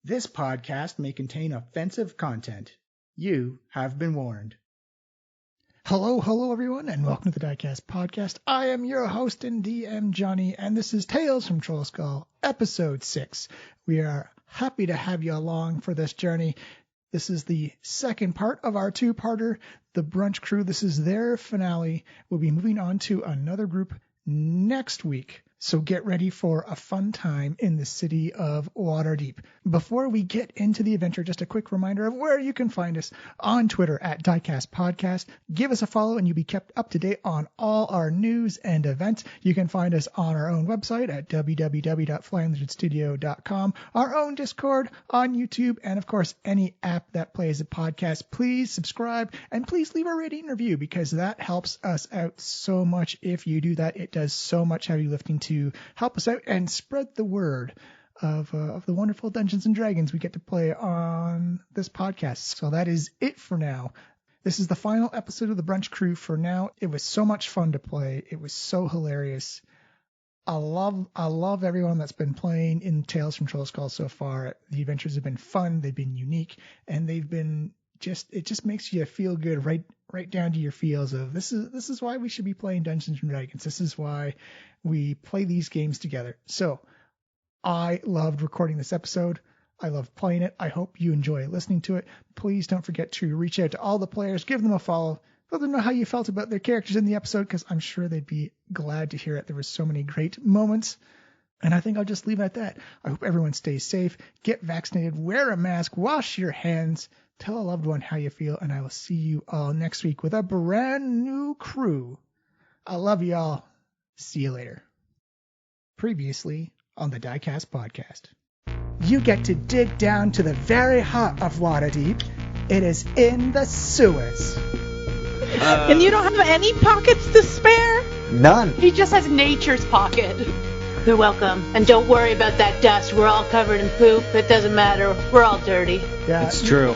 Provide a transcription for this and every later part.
This podcast may contain offensive content. You have been warned. Hello everyone, and welcome to the Diecast podcast. I am your host and DM, Johnny, and this is Tales from Trollskull, episode 6. We are happy to have you along for this journey. This is the second part of our two-parter, the Brunch Crew. This is their finale. We'll be moving on to another group next week. So get ready for a fun time in the city of Waterdeep. Before we get into the adventure, just a quick reminder of where you can find us on Twitter at Diecast Podcast. Give us a follow and you'll be kept up to date on all our news and events. You can find us on our own website at www.flyinglizardstudio.com, our own Discord, on YouTube, and of course any app that plays a podcast. Please subscribe and please leave a rating and review because that helps us out so much. If you do that, it does so much heavy lifting to help us out and spread the word of the wonderful Dungeons and Dragons we get to play on this podcast. So that is it for now. This is the final episode of the Brunch Crew for now. It was so much fun to play. It was so hilarious. I love everyone that's been playing in Tales from Trollskull so far. The adventures have been fun. They've been unique, and they've been it just makes you feel good right down to your feels of this is why we should be playing Dungeons and Dragons. This is why we play these games together. So I loved recording this episode. I love playing it. I hope you enjoy listening to it. Please don't forget to reach out to all the players, give them a follow, let them know how you felt about their characters in the episode, because I'm sure they'd be glad to hear it. There were so many great moments. And I think I'll just leave it at that. I hope everyone stays safe, get vaccinated, wear a mask, wash your hands, tell a loved one how you feel, and I will see you all next week with a brand new crew. I love you all. See you later. Previously on the Diecast podcast. You get to dig down to the very heart of Waterdeep. It is in the sewers. And you don't have any pockets to spare? None. He just has nature's pocket. You're welcome. And don't worry about that dust. We're all covered in poop. It doesn't matter. We're all dirty. Yeah, it's true.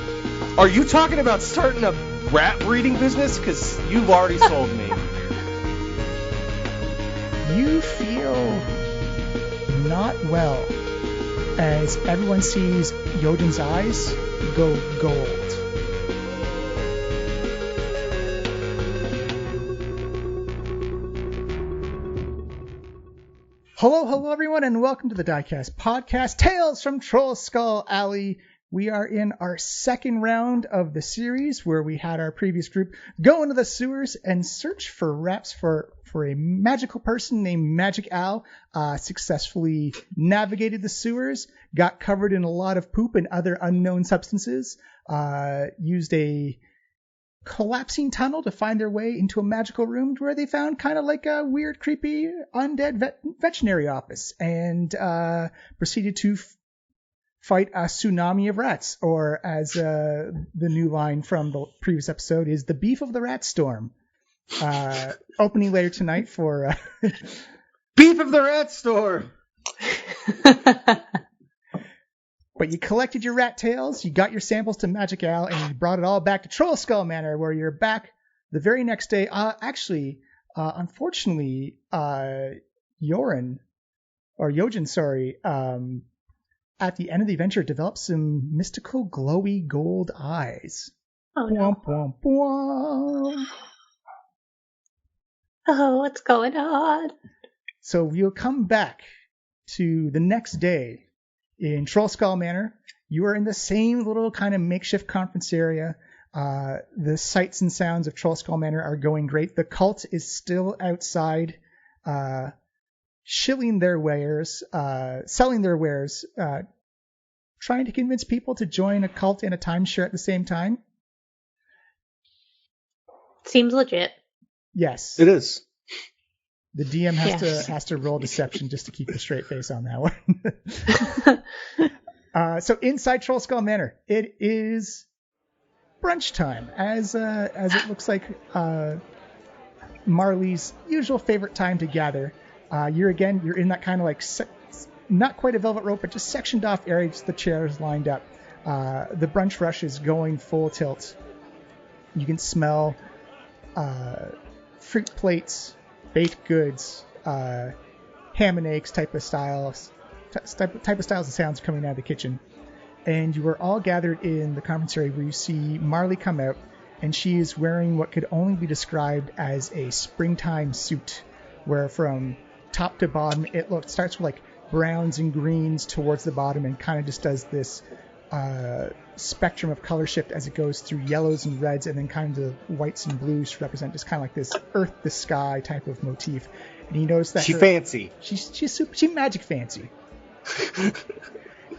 Are you talking about starting a rat breeding business? Because you've already sold me. You feel not well as everyone sees Yodin's eyes go gold. Hello everyone, and welcome to the Diecast podcast, Tales from Trollskull Alley. We are in our second round of the series where we had our previous group go into the sewers and search for rats for a magical person named Magic Al. Successfully navigated the sewers, got covered in a lot of poop and other unknown substances, used a collapsing tunnel to find their way into a magical room where they found kind of like a weird, creepy, undead veterinary office, and proceeded to fight a tsunami of rats, or as the new line from the previous episode is, the beef of the rat storm. Opening later tonight for Beef of the Rat Storm. But you collected your rat tails, you got your samples to Magic Al, and you brought it all back to Trollskull Manor, where you're back the very next day. Unfortunately, Yojin, at the end of the adventure, developed some mystical, glowy gold eyes. Oh, no. Womp, womp, womp. Oh, what's going on? So we'll come back to the next day in Trollskull Manor. You are in the same little kind of makeshift conference area. The sights and sounds of Trollskull Manor are going great. The cult is still outside, shilling their wares, selling their wares, trying to convince people to join a cult and a timeshare at the same time. Seems legit. Yes. It is. The DM has to roll deception just to keep a straight face on that one. So inside Trollskull Manor, it is brunch time, as it looks like Marley's usual favorite time to gather. You're in that kind of like not quite a velvet rope, but just sectioned off area, just the chairs lined up. The brunch rush is going full tilt. You can smell fruit plates, baked goods, ham and eggs type of styles and sounds coming out of the kitchen. and you are all gathered in the conference area where you see Marley come out, and she is wearing what could only be described as a springtime suit, where from top to bottom it starts with like browns and greens towards the bottom and kind of just does this spectrum of color shift as it goes through yellows and reds and then kind of the whites and blues to represent just kind of like this earth the sky type of motif. And you notice that she's fancy. She's magic fancy.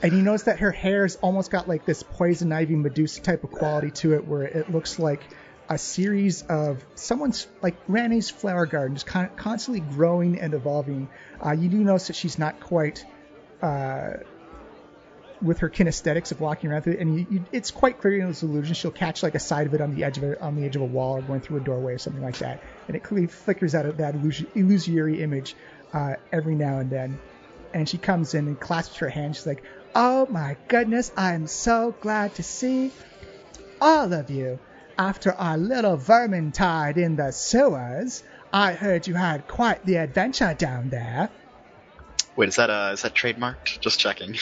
And you notice that her hair's almost got like this poison ivy Medusa type of quality to it, where it looks like a series of someone's like Granny's flower garden, just constantly growing and evolving. You do notice that she's not quite with her kinesthetics of walking around through it, and it's quite clear in those illusions she'll catch like a side of it on the edge of a wall or going through a doorway or something like that, and it clearly flickers out of that illusory image every now and then. And she comes in and clasps her hand. She's like, "Oh my goodness, I'm so glad to see all of you. After our little vermintide in the sewers, I heard you had quite the adventure down there." Wait, is that trademarked? Just checking.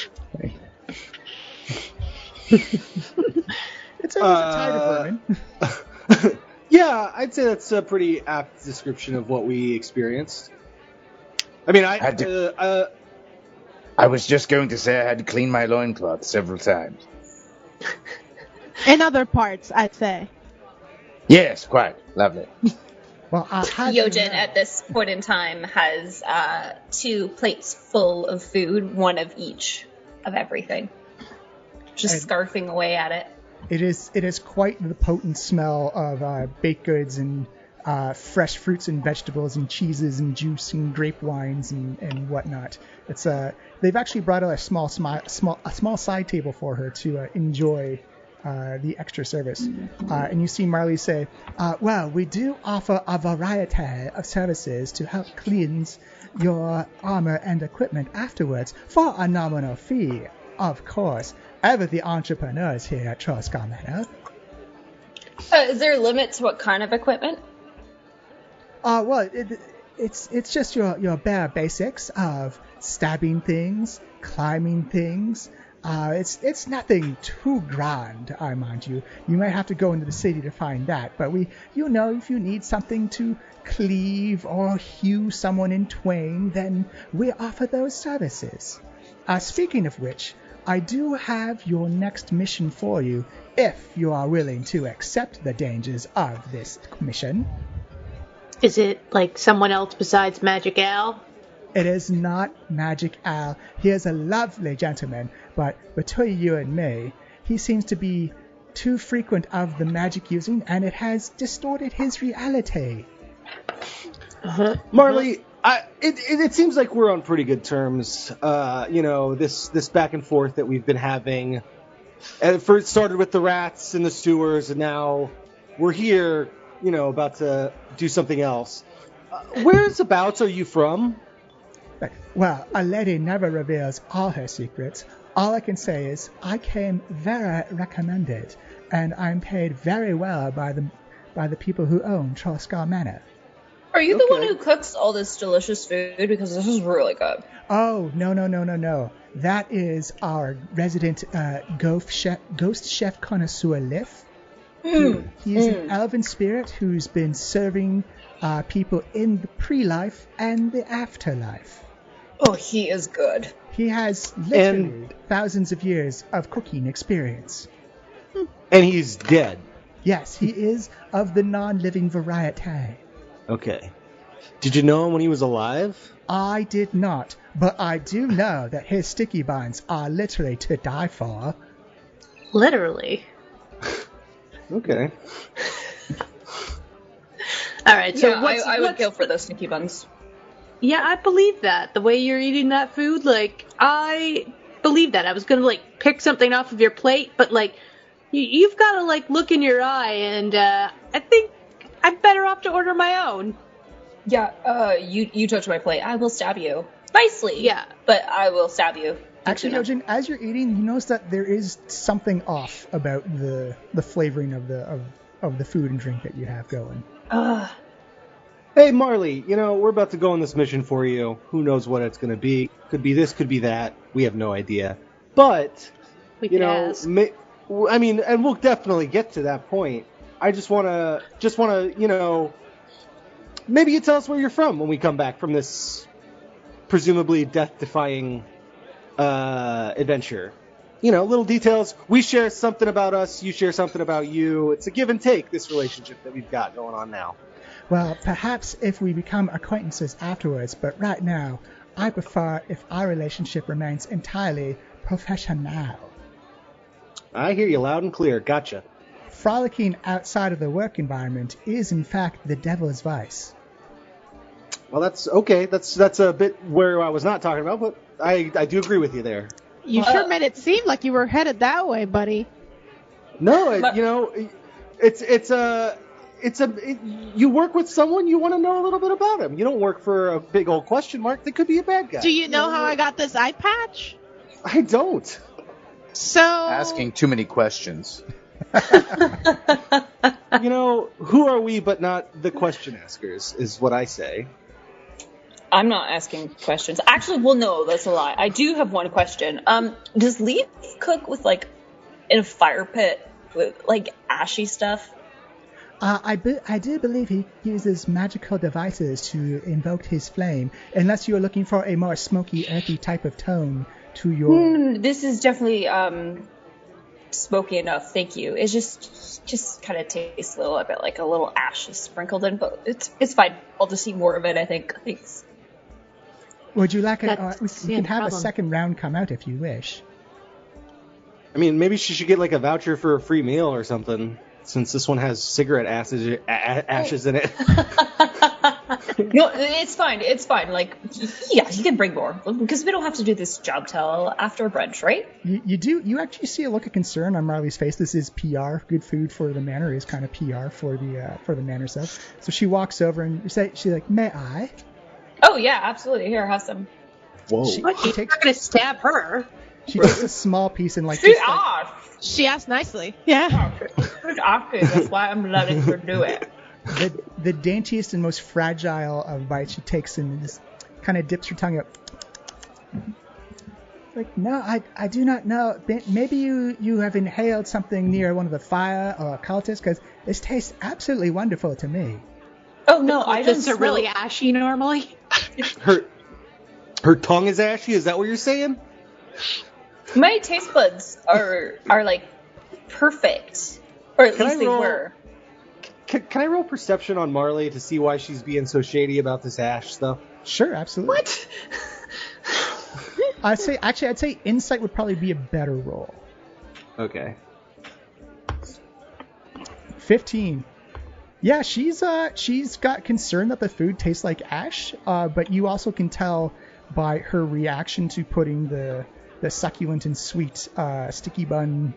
It's a tide of vermin. Yeah, I'd say that's a pretty apt description of what we experienced. I mean, I was just going to say I had to clean my loincloth several times. In other parts, I'd say. Yes, quite. Lovely. Well, Yojin at this point in time has 2 plates full of food, one of each of everything. Just scarfing away at it. It is quite the potent smell of baked goods and fresh fruits and vegetables and cheeses and juice and grape wines and whatnot. It's they've actually brought out a small side table for her to enjoy the extra service. And you see Marley say, "Well, we do offer a variety of services to help cleanse your armor and equipment afterwards for a nominal fee, of course. Ever the entrepreneurs here at Trollskull Manor." Is there a limit to what kind of equipment? Well, it's just your bare basics of stabbing things, climbing things. It's nothing too grand, I mind you. You might have to go into the city to find that, but if you need something to cleave or hew someone in twain, then we offer those services. Speaking of which, I do have your next mission for you, if you are willing to accept the dangers of this mission. Is it like someone else besides Magic Al? It is not Magic Al. He is a lovely gentleman, but between you and me, he seems to be too frequent of the magic using, and it has distorted his reality. Marley, it seems like we're on pretty good terms. This back and forth that we've been having. And first started with the rats and the sewers, and now we're here, about to do something else. Whereabouts are you from? Well, a lady never reveals all her secrets. All I can say is I came very recommended, and I'm paid very well by the people who own Trollskull Manor. Are you the one who cooks all this delicious food? Because this is really good. Oh, no. That is our resident ghost chef connoisseur, Liff. He is an elven spirit who's been serving people in the pre-life and the afterlife. Oh, he is good. He has literally thousands of years of cooking experience. And he's dead. Yes, he is of the non-living variety. Okay. Did you know him when he was alive? I did not, but I do know that his sticky buns are literally to die for. Literally. Okay. All right, so yeah, I would kill for those sticky buns. Yeah, I believe that. The way you're eating that food, I believe that. I was going to, pick something off of your plate, but, you've got to, look in your eye, and I think I'm better off to order my own. Yeah, you touch my plate. I will stab you. Nicely. Yeah. But I will stab you. Actually, Yojin, as you're eating, you notice that there is something off about the flavoring of the food and drink that you have going. Hey, Marley, we're about to go on this mission for you. Who knows what it's going to be? Could be this, could be that. We have no idea. But you know, I mean, and we'll definitely get to that point. I just wanna, you know, maybe you tell us where you're from when we come back from this presumably death-defying adventure. You know, little details. We share something about us. You share something about you. It's a give and take, this relationship that we've got going on now. Well, perhaps if we become acquaintances afterwards, but right now, I prefer if our relationship remains entirely professional. I hear you loud and clear. Gotcha. Frolicking outside of the work environment is, in fact, the devil's vice. Well, that's okay. That's a bit where I was not talking about, but I do agree with you there. You sure made it seem like you were headed that way, buddy. No, you know, you work with someone, you want to know a little bit about him. You don't work for a big old question mark that could be a bad guy. Do you know how I got this eye patch? I don't. So... Asking too many questions. You know, who are we but not the question askers, is what I say. I'm not asking questions. Actually, well, no, that's a lie. I do have one question. Does Leaf cook with, like, in a fire pit with, like, ashy stuff? I do believe he uses magical devices to invoke his flame, unless you're looking for a more smoky, earthy type of tone to your... This is definitely smoky enough, thank you. It just kind of tastes a little bit like a little ash is sprinkled in, but it's fine. I'll just eat more of it, I think. Thanks. Would you like it? We can have a second round come out if you wish. I mean, maybe she should get like a voucher for a free meal or something, since this one has cigarette ashes in it. No, it's fine. It's fine. Like, yeah, you can bring more because we don't have to do this job till after brunch, right? You do. You actually see a look of concern on Marley's face. This is PR. Good food for the manor is kind of PR for the manor stuff. So she walks over and she's like, "May I?" Oh yeah, absolutely. Here, have some. Whoa! You're not gonna stab her. She takes a small piece and She asked nicely. Yeah. That's why I'm letting her do it. The daintiest and most fragile of bites she takes and just kind of dips her tongue up. Like, no, I do not know. Maybe you have inhaled something near one of the fire or a cultist, because this tastes absolutely wonderful to me. Oh no, I Cultists are really ashy normally. Her tongue is ashy. Is that what you're saying? My taste buds are like perfect, or at least they were. Can I roll perception on Marley to see why she's being so shady about this ash stuff? Sure, absolutely. What? I'd say insight would probably be a better roll. Okay. 15. Yeah, she's got concern that the food tastes like ash, but you also can tell by her reaction to putting the succulent and sweet sticky bun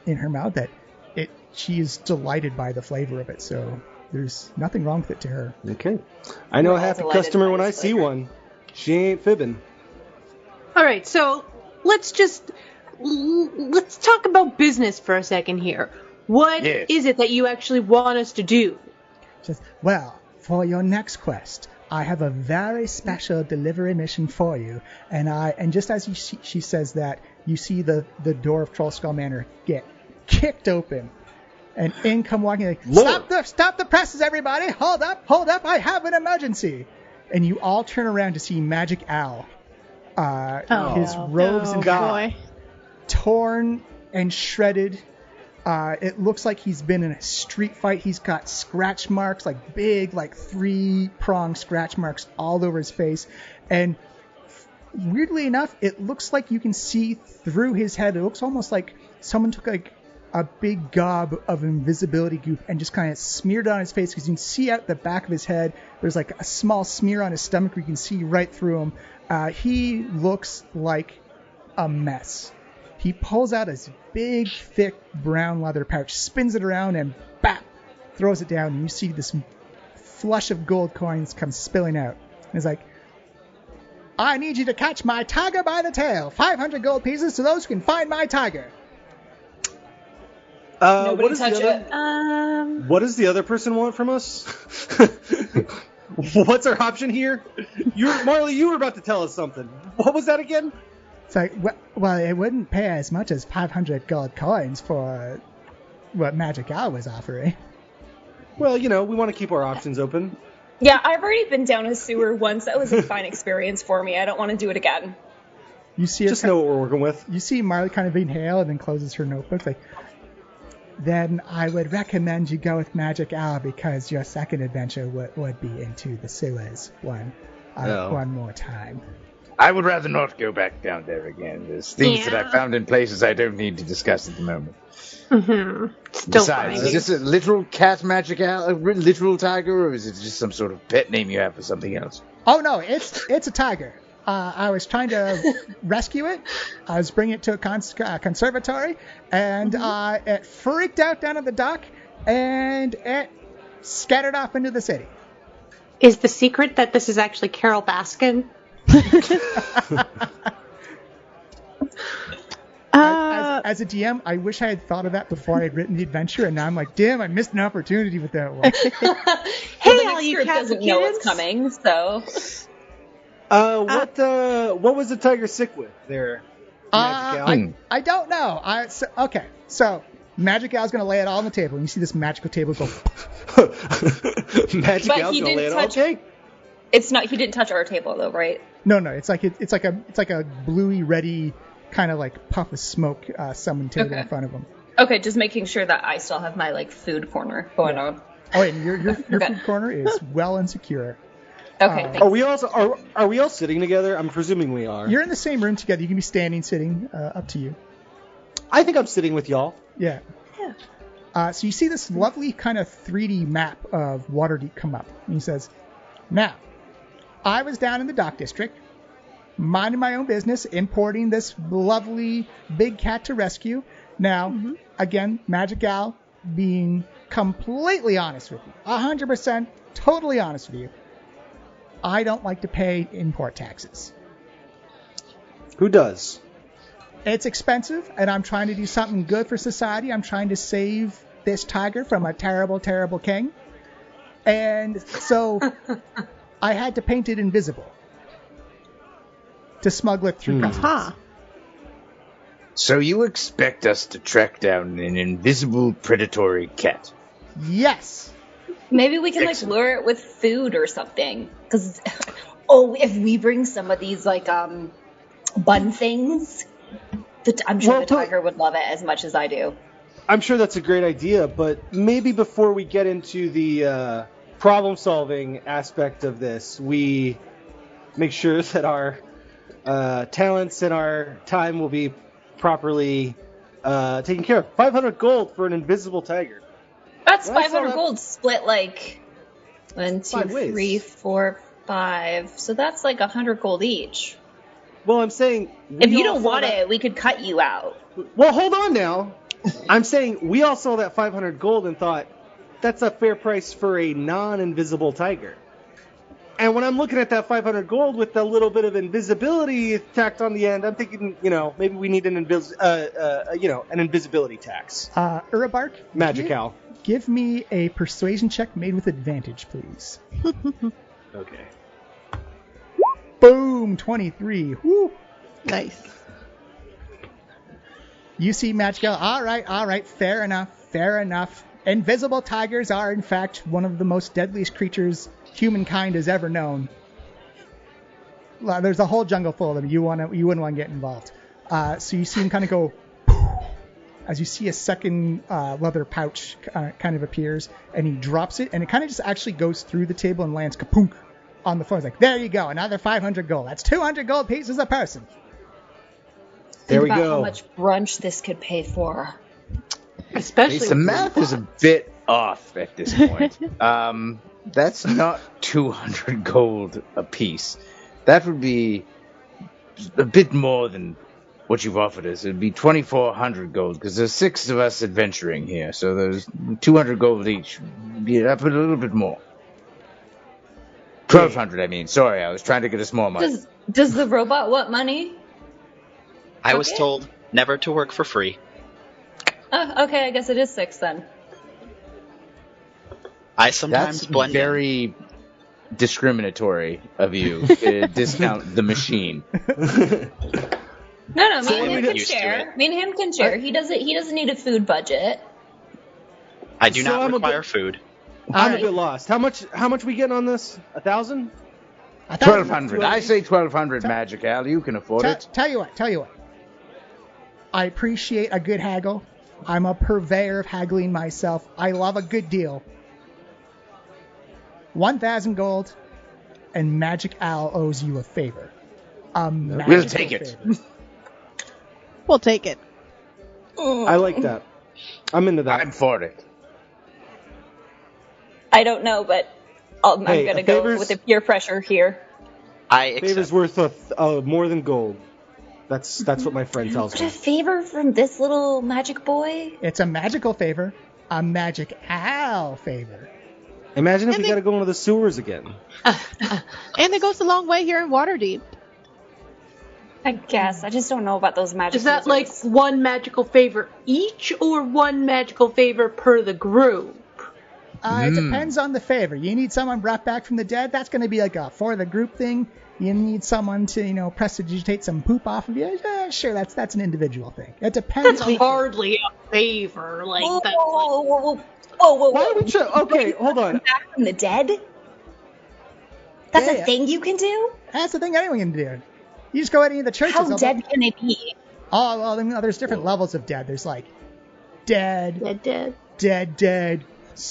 in her mouth that she is delighted by the flavor of it. So there's nothing wrong with it to her. Okay. I know a happy customer when I see one. She ain't fibbing. All right, so let's talk about business for a second here. What is it that you actually want us to do? Well, for your next quest, I have a very special delivery mission for you. And just as she says that, you see the door of Trollskull Manor get kicked open. And in come walking, like, stop the presses, everybody! Hold up! I have an emergency! And you all turn around to see Magic Al. His robes and torn and shredded. It looks like he's been in a street fight. He's got scratch marks, like big, like 3-pronged scratch marks all over his face. And weirdly enough, it looks like you can see through his head. It looks almost like someone took like a big gob of invisibility goop and just kind of smeared it on his face, because you can see out the back of his head. There's like a small smear on his stomach where you can see right through him. He looks like a mess. He pulls out his big, thick, brown leather pouch, spins it around, and bap, throws it down. And you see this flush of gold coins come spilling out. And he's like, I need you to catch my tiger by the tail. 500 gold pieces to those who can find my tiger. Nobody touch it. What does the other person want from us? What's our option here? Marley, you were about to tell us something. What was that again? It's like, well, it wouldn't pay as much as 500 gold coins for what Magic Owl was offering. Well, we want to keep our options open. Yeah, I've already been down a sewer once. That was a fine experience for me. I don't want to do it again. You see, just know what we're working with. You see Marley kind of inhale and then closes her notebook. Like, then I would recommend you go with Magic Owl because your second adventure would be into the sewers one more time. I would rather not go back down there again. There's things that I found in places I don't need to discuss at the moment. Mm-hmm. Besides, is this a literal cat magic owl, a literal tiger, or is it just some sort of pet name you have for something else? Oh no, it's a tiger. I was trying to rescue it. I was bringing it to a conservatory, and it freaked out down at the dock, and it scattered off into the city. Is the secret that this is actually Carol Baskin? As a DM, I wish I had thought of that before I had written the adventure, and now I'm like, damn, I missed an opportunity with that one. Hey, all you group doesn't know what's coming, so. What was the tiger sick with there? I don't know. So Magic Owl's gonna lay it all on the table, and you see this magical table go. Magic Owl's gonna lay it all. Okay. It's not. He didn't touch our table though, right? No. It's like a bluey, reddy kind of like puff of smoke summoned table in front of him. Okay, just making sure that I still have my food corner going on. Oh, and your food corner is well and secure. Okay. Are we all sitting together? I'm presuming we are. You're in the same room together. You can be standing, sitting, up to you. I think I'm sitting with y'all. Yeah. So you see this lovely kind of 3D map of Waterdeep come up. And he says, now, I was down in the dock district, minding my own business, importing this lovely big cat to rescue. Now, again, Magic Owl being completely honest with you, 100% totally honest with you, I don't like to pay import taxes. Who does? It's expensive, and I'm trying to do something good for society. I'm trying to save this tiger from a terrible, terrible king. And so I had to paint it invisible to smuggle it through customs. So you expect us to track down an invisible predatory cat? Yes. Maybe we can lure it with food or something. Because, if we bring some of these bun things, I'm sure the tiger would love it as much as I do. I'm sure that's a great idea, but maybe before we get into the problem-solving aspect of this, we make sure that our talents and our time will be properly taken care of. 500 gold for an invisible tiger. That's 500 gold split 1, 2, 3, 4, 5. So that's 100 gold each. Well, I'm saying... If you don't want it, we could cut you out. Well, hold on now. I'm saying we all saw that 500 gold and thought, that's a fair price for a non-invisible tiger. And when I'm looking at that 500 gold with a little bit of invisibility tacked on the end, I'm thinking, maybe we need an invisibility tax. Urabark? Magic Owl. Give me a persuasion check made with advantage, please. Okay. Boom! 23. Woo! Nice. You see Magic Owl. All right. Fair enough. Invisible tigers are, in fact, one of the most deadliest creatures humankind has ever known. Well, there's a whole jungle full of them. You wouldn't want to get involved. So you see him kind of go... As you see a second leather pouch kind of appears, and he drops it, and it kind of just actually goes through the table and lands kapunk on the floor. It's like, there you go, another 500 gold. That's 200 gold pieces a person. There we Think about go. how much brunch this could pay for. Especially the math is a bit off at this point. That's not 200 gold a piece. That would be a bit more than what you've offered us. It would be 2,400 gold, because there's 6 of us adventuring here, so there's 200 gold each. Yeah, put a little bit more. 1,200, I mean. Sorry, I was trying to get us more money. Does the robot want money? I was told never to work for free. Okay, I guess it is 6 then. I sometimes That's blend in. very discriminatory of you to discount the machine. No, me So and I'm him can used to share. it. Me and him can share. He doesn't need a food budget. I do So not I'm a require bit- food. I'm a bit lost. How much we getting on this? 1,000? 1,200. I say 1,200, Magic Al. You can afford it. Tell you what. I appreciate a good haggle. I'm a purveyor of haggling myself. I love a good deal. 1,000 gold, and Magic Al owes you a favor. We'll take it. Favor. We'll take it. I like that. I'm into that. I'm for it. I don't know, but I'm Hey, gonna a go favor's- with the peer pressure here. I accept. Favor's worth more than gold. That's what my friend tells But a me. favor from this little magic boy? It's a magical favor, a Magic Al favor. Imagine if And we they- got to go into the sewers again. And it goes a long way here in Waterdeep. I guess. I just don't know about those magic Is that like users. one magical favor each, or one magical favor per the group? It depends on the favor. You need someone brought back from the dead. That's going to be like a for the group thing. You need someone to, prestidigitate some poop off of you. Sure, that's an individual thing. It depends. That's hardly a favor. Like Whoa, that's whoa, whoa, whoa, whoa, whoa, Why whoa. would you? Okay, hold on. Back from the dead? That's Yeah, a thing you can do? That's the thing anyone can do. You just go to any of the churches. How they'll- dead can they be? Oh, well, there's different levels of dead. There's like dead, dead.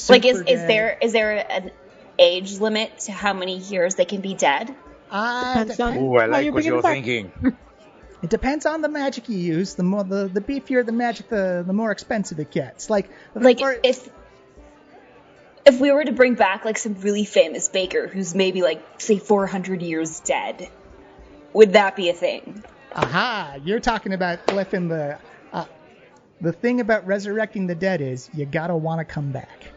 Like, is super dead. there an age limit to how many years they can be dead? Depends on Ooh, I how like you're what bringing you're it back. thinking. It depends on the magic you use. The more the beefier the magic, the more expensive it gets. Like for- If we were to bring back like some really famous baker who's maybe like say 400 years dead, would that be a thing? aha, you're talking about flipping the. The thing about resurrecting the dead is you gotta want to come back.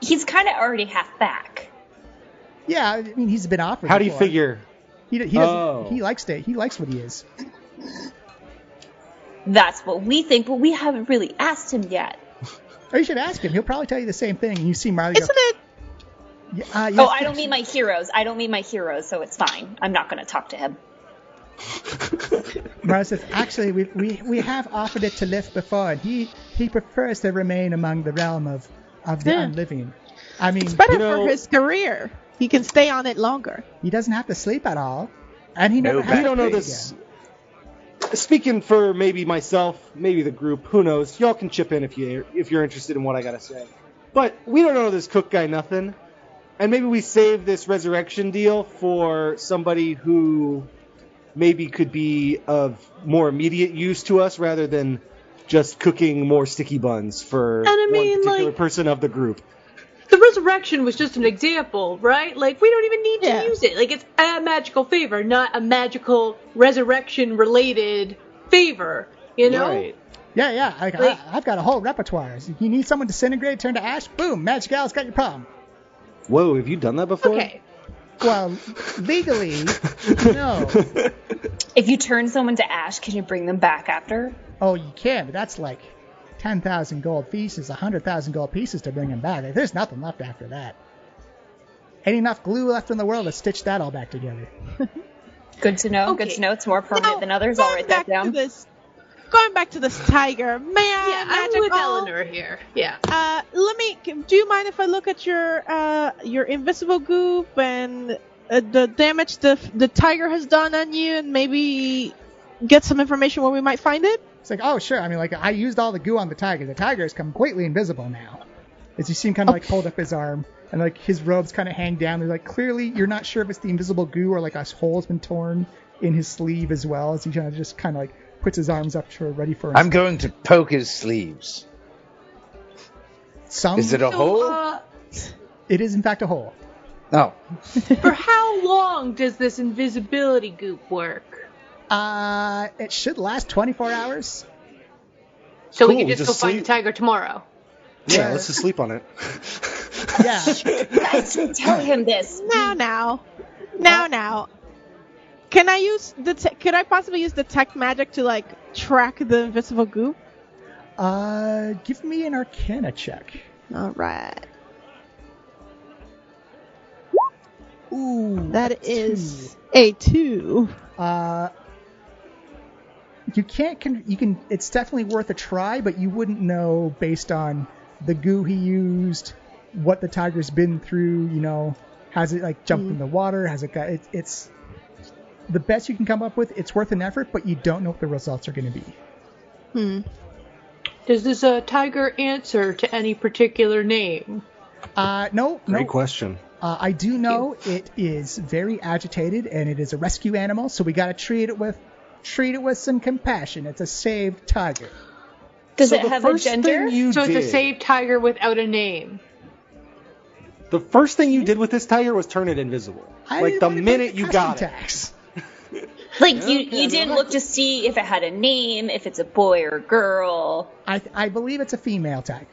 He's kind of already half back. Yeah, I mean he's been offered. How do you before. figure? He doesn't. Oh. He likes what he is. That's what we think, but we haven't really asked him yet. Or you should ask him. He'll probably tell you the same thing. And you see Marley go. Isn't it? Oh, I don't mean my heroes. So it's fine. I'm not going to talk to him. Marley says, actually, we have offered it to Lif before, and he prefers to remain among the realm of the Yeah. unliving. I mean, It's better You know- for his career. He can stay on it longer. he doesn't have to sleep at all, and he never No has We to don't know pay this. again. Speaking for maybe myself, maybe the group, who knows? Y'all can chip in if you're interested in what I gotta say. But we don't know this cook guy nothing, and maybe we save this resurrection deal for somebody who maybe could be of more immediate use to us rather than just cooking more sticky buns for And I mean, one particular like- person of the group. The resurrection was just an example, right? Like, we don't even need to Yeah. use it. Like, it's a magical favor, not a magical resurrection-related favor, you know? Right. Yeah. Like- I've got a whole repertoire. So you need someone disintegrate, turn to ash, boom, Magic Al's got your problem. Whoa, have you done that before? Okay. Well, legally, no. If you turn someone to ash, can you bring them back after? Oh, you can, but that's like 10,000 gold pieces, 100,000 gold pieces to bring him back. Like, there's nothing left after that. Ain't enough glue left in the world to stitch that all back together. Good to know. Okay. Good to know. It's more permanent Now, than others. I'll going write that back to down. going back to this tiger, man. Yeah, I'm with Magical. Eleanor here. Yeah. Do you mind if I look at your invisible goop and the damage the tiger has done on you, and maybe get some information where we might find it? It's like, oh, sure. I mean, like, I used all the goo on the tiger. The tiger is completely invisible now. As you see him kind of, like, hold up his arm, and, like, his robes kind of hang down. They're, like, clearly you're not sure if it's the invisible goo or, like, a hole's been torn in his sleeve as well, as he just kind of, like, puts his arms up ready for I'm going to poke his sleeves. some. Is it a hole? It is, in fact, a hole. No. For how long does this invisibility goop work? It should last 24 hours. So we Cool, can we just just go find sleep. the tiger tomorrow. Yeah, let's just sleep on it. Yeah. Guys, tell him this. Now. Can I use could I possibly use detect magic to like track the invisible goop? Give me an Arcana check. All right. Ooh, That is a 2. you can. It's definitely worth a try, but you wouldn't know based on the goo he used, what the tiger's been through. Has it like jumped in the water? Has it got? It's the best you can come up with. It's worth an effort, but you don't know what the results are going to be. Does this tiger answer to any particular name? No. Great question. I do know it is very agitated, and it is a rescue animal, so we got to treat it with some compassion. It's a saved tiger. Does it have a gender? It's a saved tiger without a name. The first thing you did with this tiger was turn it invisible. Like the minute you got it. Like you didn't look to see if it had a name, if it's a boy or a girl. I believe it's a female tiger.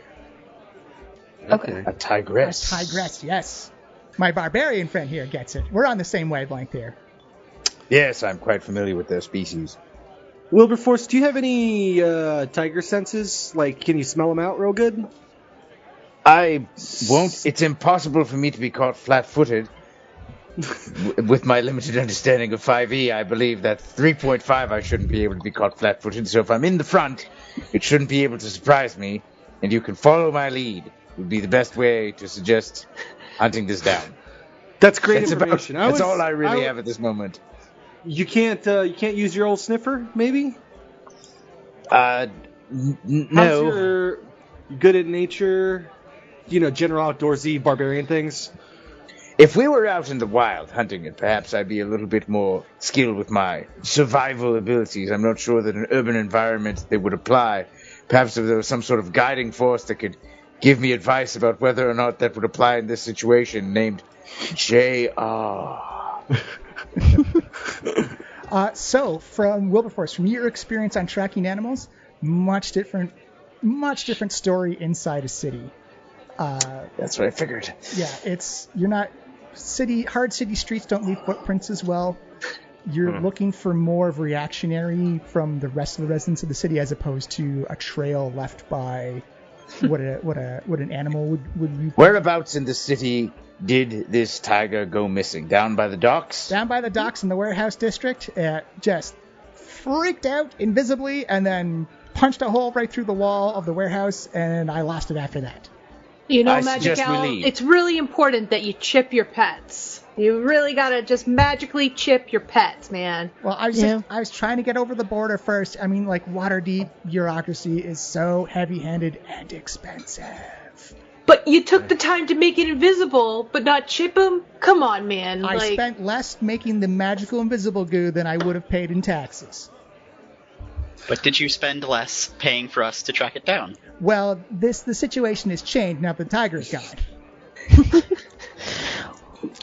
Okay. A tigress. A tigress, yes. My barbarian friend here gets it. We're on the same wavelength here. Yes, I'm quite familiar with their species. Wilberforce, do you have any tiger senses? Like, can you smell them out real good? I won't. It's impossible for me to be caught flat-footed. With my limited understanding of 5e, I believe that 3.5 I shouldn't be able to be caught flat-footed. So if I'm in the front, it shouldn't be able to surprise me, and you can follow my lead. Would be the best way to suggest hunting this down. That's great information. That's all I really have at this moment. You can't use your old sniffer, maybe? No. You're good at nature, general outdoorsy barbarian things. If we were out in the wild hunting it, perhaps I'd be a little bit more skilled with my survival abilities. I'm not sure that an urban environment they would apply. Perhaps if there was some sort of guiding force that could give me advice about whether or not that would apply in this situation, named J.R. So, from Wilberforce, from your experience on tracking animals, much different story inside a city. That's what I figured. Yeah, hard city streets don't leave footprints as well. You're looking for more of reactionary from the rest of the residents of the city, as opposed to a trail left by what an animal would. Whereabouts in the city did this tiger go missing? Down by the docks? Down by the docks in the warehouse district. Just freaked out invisibly, and then punched a hole right through the wall of the warehouse, and I lost it after that. Magical, it's really important that you chip your pets. You really gotta just magically chip your pets, man. Well, I was trying to get over the border first. I mean, like, Waterdeep bureaucracy is so heavy-handed and expensive. But you took the time to make it invisible, but not chip them? Come on, man. I spent less making the magical invisible goo than I would have paid in taxes. But did you spend less paying for us to track it down? Well, the situation has changed now the tiger's gone.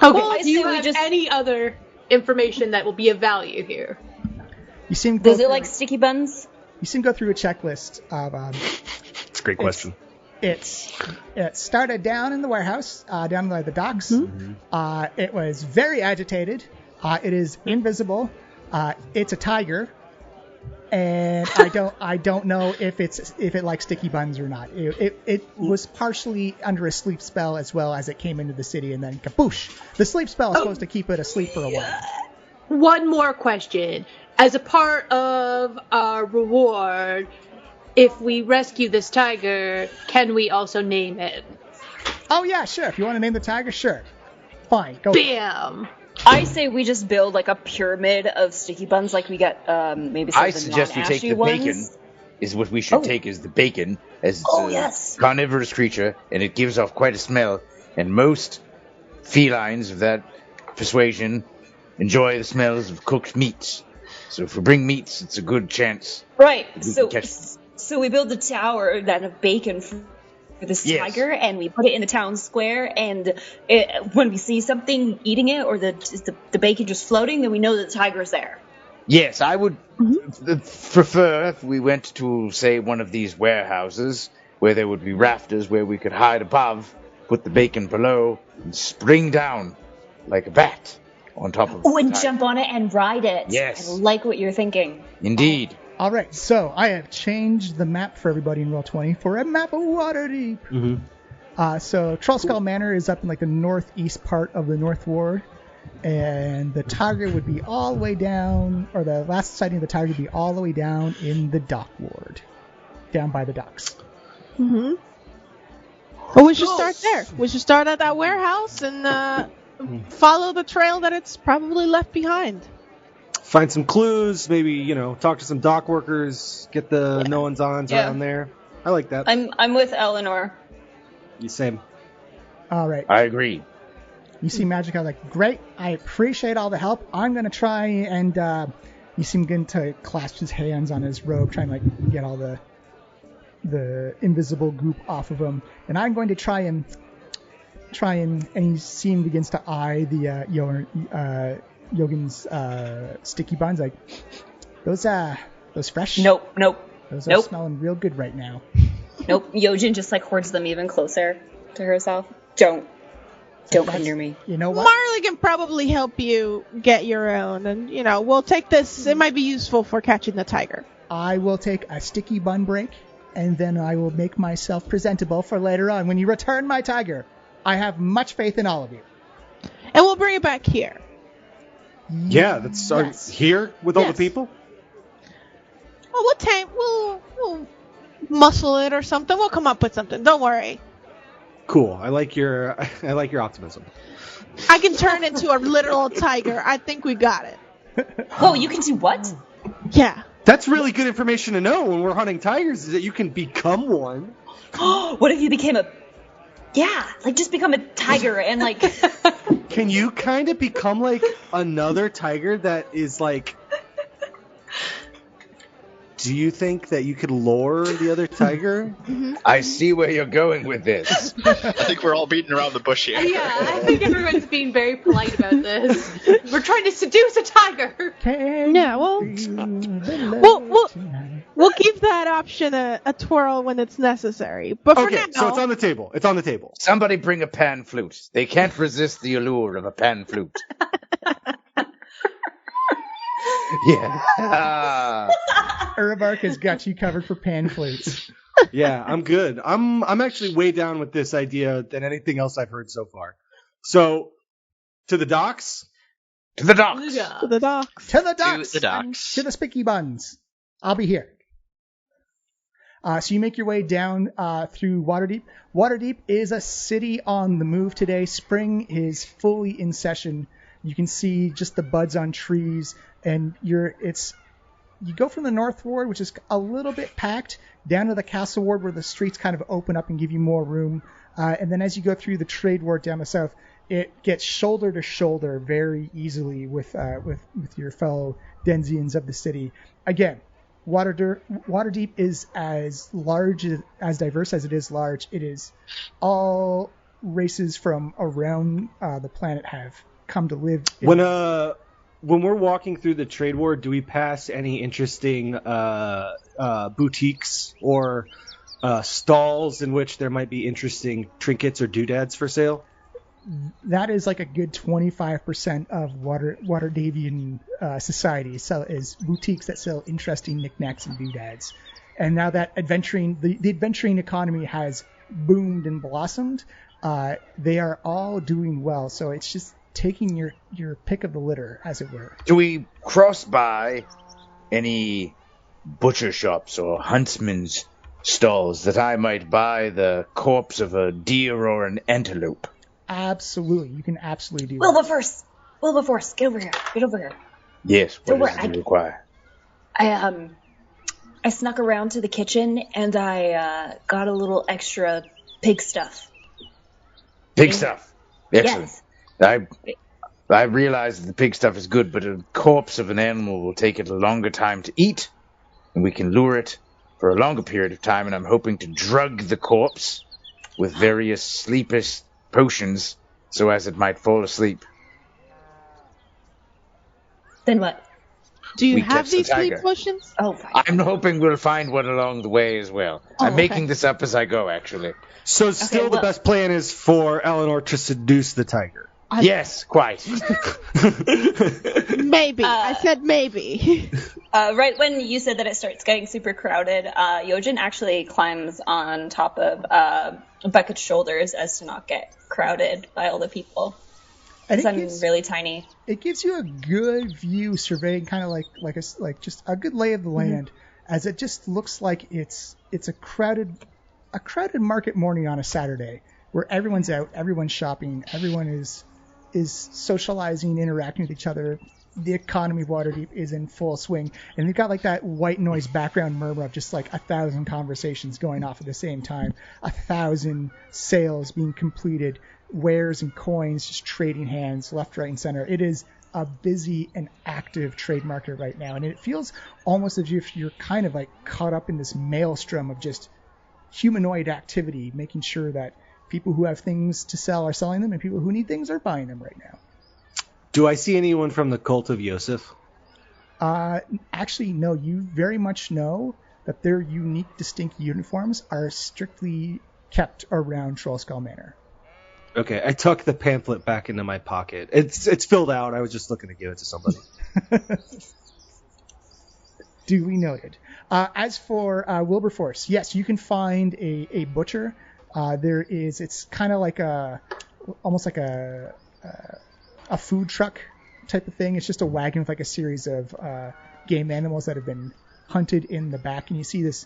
Okay, do you have any other information that will be of value here? Does it like sticky buns? You seem to go through a checklist of... It's a great question. It started down in the warehouse, down by the docks. Mm-hmm. It was very agitated. It is invisible. It's a tiger. And I don't know if it likes sticky buns or not. It was partially under a sleep spell as well as it came into the city, and then kaboosh! The sleep spell is supposed to keep it asleep for a while. One more question. As a part of our reward, if we rescue this tiger, can we also name it? Oh yeah, sure. If you want to name the tiger, sure. Fine, go. Bam! I say we just build like a pyramid of sticky buns, like we got maybe some I of the suggest we take the ones. bacon. Is what we should take is the bacon, as it's yes. carnivorous creature, and it gives off quite a smell. And most felines of that persuasion enjoy the smells of cooked meats. So if we bring meats, it's a good chance. Right. We So we build a tower that of bacon for this tiger, and we put it in the town square, and when we see something eating it, or the bacon just floating, then we know that the tiger's there. Yes, I would prefer if we went to, say, one of these warehouses where there would be rafters where we could hide above, put the bacon below, and spring down like a bat on top of it. Oh, and jump on it and ride it. Yes. I like what you're thinking. Indeed. All right, so I have changed the map for everybody in Roll20 for a map of Waterdeep. Mm-hmm. So Trollskull Manor is up in like the northeast part of the North Ward. and the tiger would be all the way down, or the last sighting of the tiger would be all the way down in the dock ward, down by the docks. Mm-hmm. Well, we should start there. We should start at that warehouse and follow the trail that it's probably left behind. Find some clues, maybe, talk to some dock workers, get the no-one's-ons around there. I like that. I'm with Eleanor. You same. All right. I agree. You see Magica like, great, I appreciate all the help. I'm going to try and you see him begin to clasp his hands on his robe, trying to like get all the invisible goop off of him. And I'm going to try and you see him begins to eye the Yogin's sticky buns, like, those fresh? Nope. Those are smelling real good right now. Nope. Yojin just like hoards them even closer to herself. Don't come near me. You know what? Marley can probably help you get your own, and we'll take this. It might be useful for catching the tiger. I will take a sticky bun break, and then I will make myself presentable for later on. When you return my tiger, I have much faith in all of you. And we'll bring it back here. Yeah, that's here with all the people. Well, we'll muscle it or something. We'll come up with something. Don't worry. Cool. I like your optimism. I can turn into a literal tiger. I think we got it. Whoa, you can do what? Yeah. That's really good information to know when we're hunting tigers, is that you can become one. What if you became just become a tiger and like... Can you kind of become like another tiger that is like... Do you think that you could lure the other tiger? I see where you're going with this. I think we're all beating around the bush here. Yeah, I think everyone's being very polite about this. We're trying to seduce a tiger. Yeah, we'll give that option a twirl when it's necessary. But for now, so it's on the table. It's on the table. Somebody bring a pan flute. They can't resist the allure of a pan flute. Yeah. Urabark has got you covered for pan flutes. Yeah, I'm good. I'm actually way down with this idea than anything else I've heard so far. So, to the docks? To the docks. to the docks. To the docks. To the docks. To the spiky buns. I'll be here. So you make your way down through Waterdeep. Waterdeep is a city on the move today. Spring is fully in session. You can see just the buds on trees, and you go from the North Ward, which is a little bit packed, down to the Castle Ward, where the streets kind of open up and give you more room. And then as you go through the Trade Ward down the south, it gets shoulder to shoulder very easily with your fellow Denzians of the city. Again, Waterdeep is as large, as diverse as it is large. It is all races from around the planet have come to live. When we're walking through the trade ward, do we pass any interesting boutiques or stalls in which there might be interesting trinkets or doodads for sale? That is like a good 25% of Waterdevian society is boutiques that sell interesting knickknacks and doodads. And now that the adventuring economy has boomed and blossomed, they are all doing well. So it's just taking your pick of the litter, as it were. Do we cross by any butcher shops or huntsman's stalls that I might buy the corpse of a deer or an antelope? Absolutely. You can absolutely do that. Wilberforce, get over here. Get over here. Yes, what does it require? I snuck around to the kitchen and I got a little extra pig stuff. Pig stuff? Excellent. Yes. I realize that the pig stuff is good, but a corpse of an animal will take it a longer time to eat, and we can lure it for a longer period of time, and I'm hoping to drug the corpse with various sleepish potions so as it might fall asleep. Then what? Do you have these sleep potions? Oh, fine. I'm hoping we'll find one along the way as well. I'm making this up as I go, actually. So still the best plan is for Eleanor to seduce the tiger. Yes, quite. Maybe. I said maybe. Right when you said that it starts getting super crowded, Yojin actually climbs on top of Bucket's shoulders as to not get crowded by all the people. And because I'm really tiny. It gives you a good view, surveying kind of like just a good lay of the land, as it just looks like it's a crowded market morning on a Saturday where everyone's out, everyone's shopping, everyone is socializing, interacting with each other. The economy of Waterdeep is in full swing, and you've got like that white noise background murmur of just like 1,000 conversations going off at the same time, 1,000 sales being completed, wares and coins just trading hands left, right, and center. It is a busy and active trade market right now, and it feels almost as if you're kind of like caught up in this maelstrom of just humanoid activity, making sure that people who have things to sell are selling them, and people who need things are buying them right now. Do I see anyone from the Cult of Yosef? Actually, no. You very much know that their unique, distinct uniforms are strictly kept around Trollskull Manor. Okay, I tuck the pamphlet back into my pocket. It's filled out. I was just looking to give it to somebody. Duly noted. As for Wilberforce, yes, you can find a butcher. It's kind of like almost like a food truck type of thing. It's just a wagon with like a series of game animals that have been hunted in the back, and you see this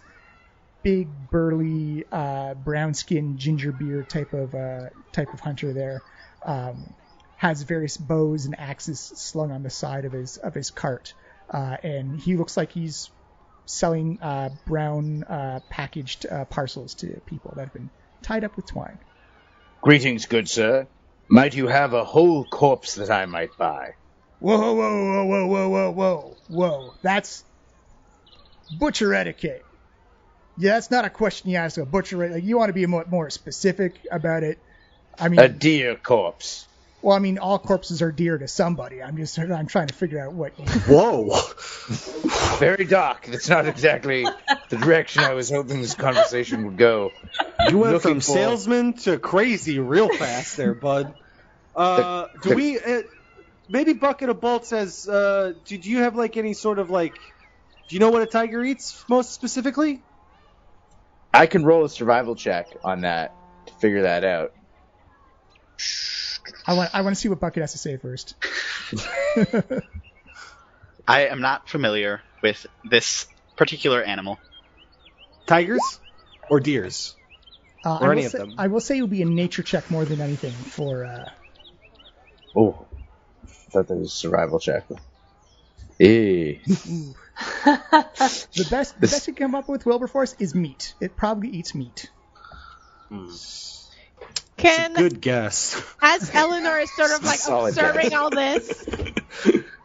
big burly brown-skinned ginger beard type of hunter there. Has various bows and axes slung on the side of his cart, and he looks like he's selling brown packaged parcels to people that have been tied up with twine. Greetings, good sir. Might you have a whole corpse that I might buy? Whoa. That's butcher etiquette. Yeah, that's not a question you ask a butcher. Like, you want to be more specific about it. I mean, a deer corpse. Well, I mean, all corpses are dear to somebody. I'm trying to figure out what. Whoa. Very dark. That's not exactly the direction I was hoping this conversation would go. You went from salesman to crazy real fast there, bud. Maybe Bucket of Bolts says, do you have like any sort of like, do you know what a tiger eats most specifically? I can roll a survival check on that to figure that out. I want to see what Bucket has to say first. I am not familiar with this particular animal. Tigers or deers? Or any of them? I will say it will be a nature check more than anything for... Oh, I thought that was a survival check. The best you come up with, Wilberforce, is meat. It probably eats meat. Good guess. As Eleanor is sort of like observing all this,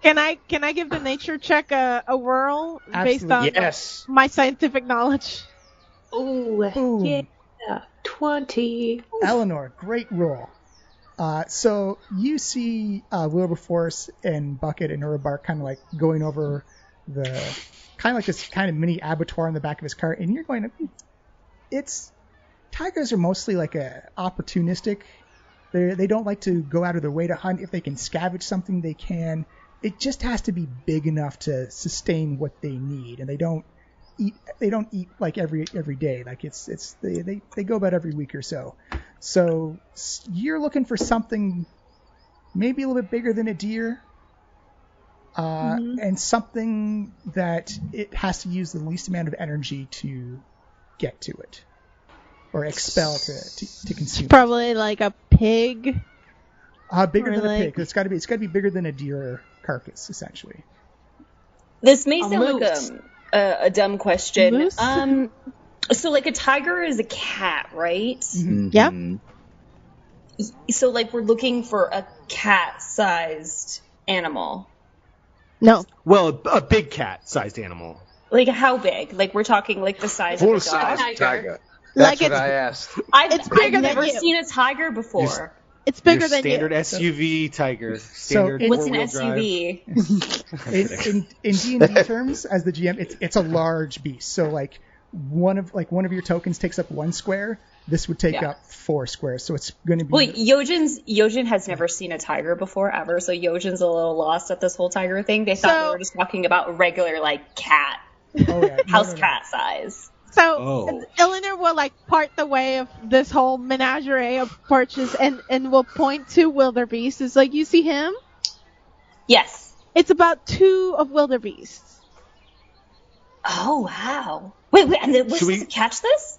can I give the nature check a whirl based on my scientific knowledge? Ooh, yeah, 20. Eleanor, great roll. So you see Wilberforce and Bucket and Urabark kind of like going over the kind of like this kind of mini abattoir in the back of his cart, and you're going to. Tigers are mostly like opportunistic. They don't like to go out of their way to hunt. If they can scavenge something, they can. It just has to be big enough to sustain what they need, and they don't eat like every day. Like they go about every week or so. So you're looking for something maybe a little bit bigger than a deer, and something that it has to use the least amount of energy to get to it or expel to consume. Probably like a pig. Bigger than a pig. It's got to be bigger than a deer carcass, essentially. This may sound like a dumb question. Moose? So like a tiger is a cat, right? Mm-hmm. Yep. So like we're looking for a cat-sized animal. No. Well, a big cat-sized animal. Like how big? Like we're talking like the size of a dog. Full-size tiger. Like That's what I asked. I've bigger than never you. seen a tiger before. It's bigger Your than standard you. SUV tiger. Standard What's an four-wheel drive. SUV? In D&D terms, as the GM, it's a large beast. So like one of your tokens takes up 1 square. This would take up 4 squares. So it's going to be. Well, Yojin has never seen a tiger before ever, so Yojin's a little lost at this whole tiger thing. They thought we were just talking about regular like cat, cat cat size. So Eleanor will like part the way of this whole menagerie of porches and will point to wildebeest. It's like, you see him? Yes. It's about 2 of wildebeests. Oh, wow. Wait, and then we're Should we- supposed to catch this?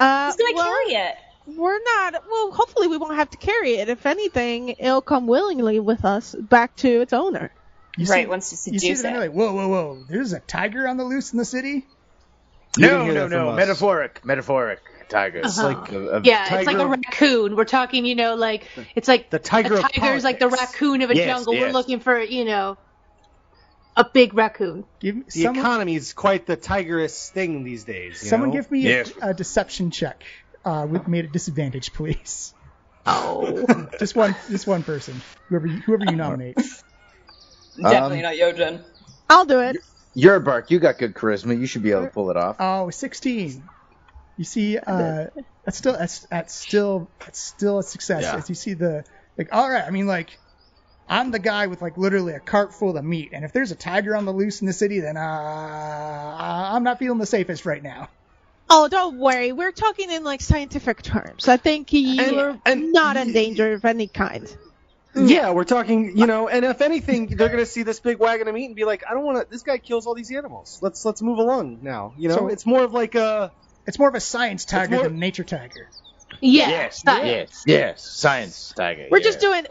Who's going to carry it? We're not. Well, hopefully we won't have to carry it. If anything, it'll come willingly with us back to its owner. Once you You see seduce that, it. like, whoa. There's a tiger on the loose in the city? You didn't hear that No. from us. Metaphoric tiger. It's like a Yeah, tiger. it's like a raccoon. We're talking, like it's like The tiger a of tiger's like the politics. raccoon of a Yes, jungle. yes. We're looking for, a big raccoon. Give me, The economy is quite the tigerous thing these days. Someone give me Yes. a deception check with made at disadvantage, please. Oh. Just one person. Whoever you nominate. Definitely not Yojin. I'll do it. You're a bark. You got good charisma. You should be able to pull it off. Oh, 16. You see, that's still a success. Yeah. As you see all right. I mean, like, I'm the guy with like literally a cart full of meat, and if there's a tiger on the loose in the city, then I'm not feeling the safest right now. Oh, don't worry. We're talking in like scientific terms. I think you're and- not in danger of any kind. Yeah, we're talking, and if anything, they're going to see this big wagon of meat and be like, I don't want to, this guy kills all these animals. Let's move along now. So- it's more of like It's more of a science tiger more- than a nature tiger. Yes. Yes. Science tiger. We're just doing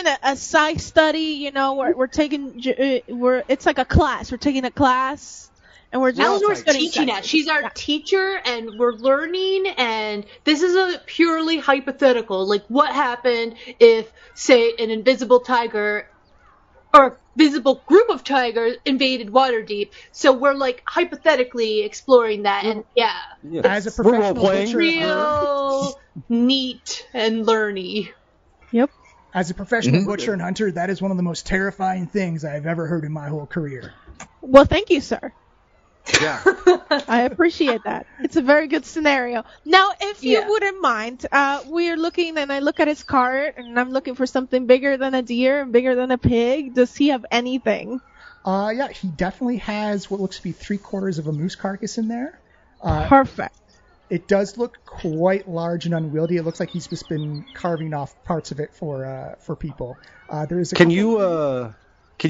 a sci study. We're taking it's like a class. We're taking a class, and we're just Eleanor's studying teaching science. us. She's our teacher, and we're learning. And this is a purely hypothetical. Like, what happened if, say, an invisible tiger or a visible group of tigers invaded Waterdeep? So we're like hypothetically exploring that, and As a we're professional role-playing. butcher, real neat and learny. Yep. as a professional butcher and hunter, that is one of the most terrifying things I've ever heard in my whole career. Well, thank you, sir. Yeah. I appreciate that. It's a very good scenario. Now, if you Yeah. wouldn't mind, we're looking, and I look at his cart, and I'm looking for something bigger than a deer and bigger than a pig. Does he have anything? Yeah, he definitely has what looks to be 3/4 of a moose carcass in there. Perfect. It does look quite large and unwieldy. It looks like he's just been carving off parts of it for people. There is a Can couple-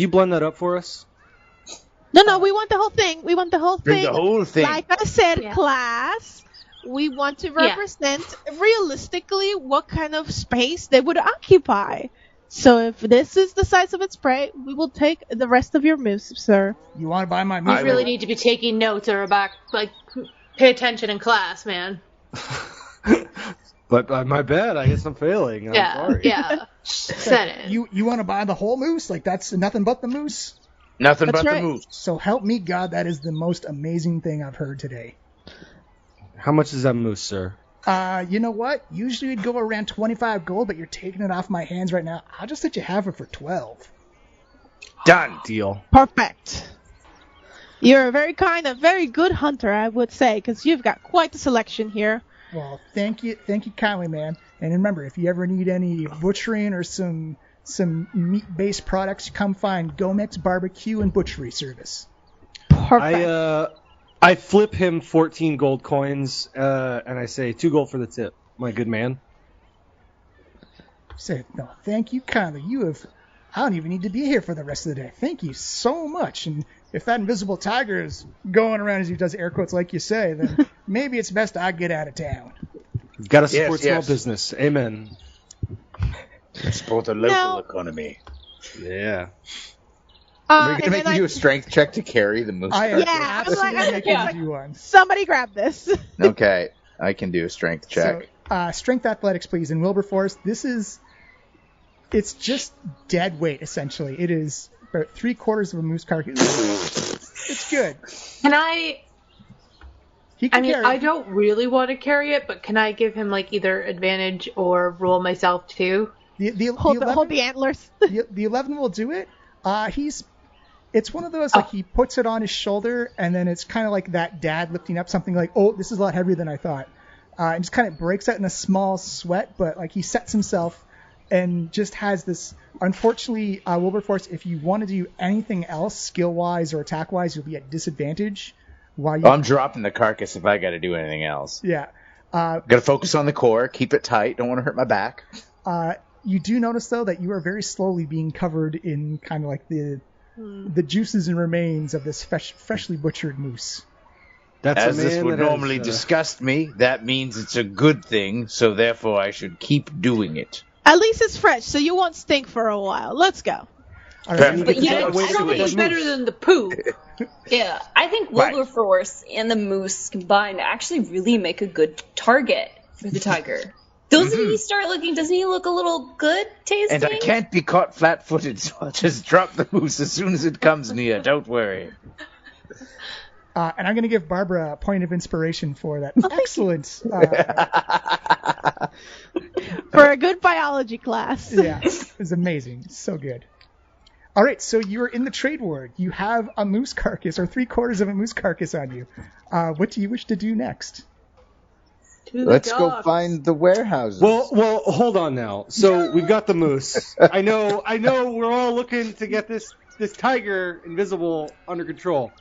you blend that up for us? No, we want the whole thing. We want the whole Bring thing. the whole thing. Like I said, Yeah. class, we want to represent realistically what kind of space they would occupy. So if this is the size of its prey, we will take the rest of your moose, sir. You want to buy my You moose? really need to be taking notes or pay attention in class, man. But my bad. I guess I'm failing. I'm sorry. Yeah. Said it. You want to buy the whole moose? Like that's nothing but the moose? Nothing That's but right. the moose. So help me God, that is the most amazing thing I've heard today. How much is that moose, sir? You know what? Usually we'd go around 25 gold, but you're taking it off my hands right now. I'll just let you have it for 12. Done. Deal. Perfect. You're a very kind and very good hunter, I would say, because you've got quite the selection here. Well, thank you kindly, man. And remember, if you ever need any butchering or some meat-based products, come find Gomex Barbecue and Butchery Service. Perfect. I flip him 14 gold coins, and I say 2 gold for the tip, my good man. Say, no, thank you kindly. I don't even need to be here for the rest of the day. Thank you so much. And if that invisible tiger is going around as he does air quotes like you say, then maybe it's best I get out of town. You've got to support Yes, small yes. business. Amen. Support the local Now- economy. Yeah. Are we and going to make then you do a strength check to carry the moose? I am Yeah, I'm absolutely like- making yeah. you one. somebody grab this. Okay, I can do a strength check. So, strength athletics, please. In Wilberforce, it's just dead weight, essentially. It is about 3/4 of a moose carcass. It's good. Can I? He can carry I it. don't really want to carry it, but can I give him either advantage or roll myself too? hold the antlers. The 11 will do it. It's one of those, like, he puts it on his shoulder, and then it's kind of like that dad lifting up something like, oh, this is a lot heavier than I thought. And just kind of breaks out in a small sweat, but, like, he sets himself and just has this, unfortunately, Wilberforce, if you want to do anything else, skill-wise or attack-wise, you'll be at disadvantage. while you I'm dropping the carcass if I got to do anything else. yeah. Got to focus on the carcass if I got to do anything else. Yeah. Got to focus on the core, keep it tight, don't want to hurt my back. You do notice, though, that you are very slowly being covered in kind of like the juices and remains of this freshly butchered moose. That's As a man this would that normally has, disgust me, that means it's a good thing, so therefore I should keep doing it. At least it's fresh, so you won't stink for a while. Let's go. All right. But I don't think it's better than the poop. Yeah, I think Right. Wilberforce and the moose combined actually really make a good target for the tiger. Doesn't he look a little good tasting? And I can't be caught flat-footed, so I'll just drop the moose as soon as it comes near, don't worry. And I'm going to give Barbara a point of inspiration for that. Excellent. For a good biology class. Yeah, it was amazing. So good. All right, so you're in the trade ward. You have a moose carcass, or 3/4 of a moose carcass on you. What do you wish to do next? Let's go find the warehouses. Well, hold on now. So we've got the moose. I know. We're all looking to get this tiger invisible under control.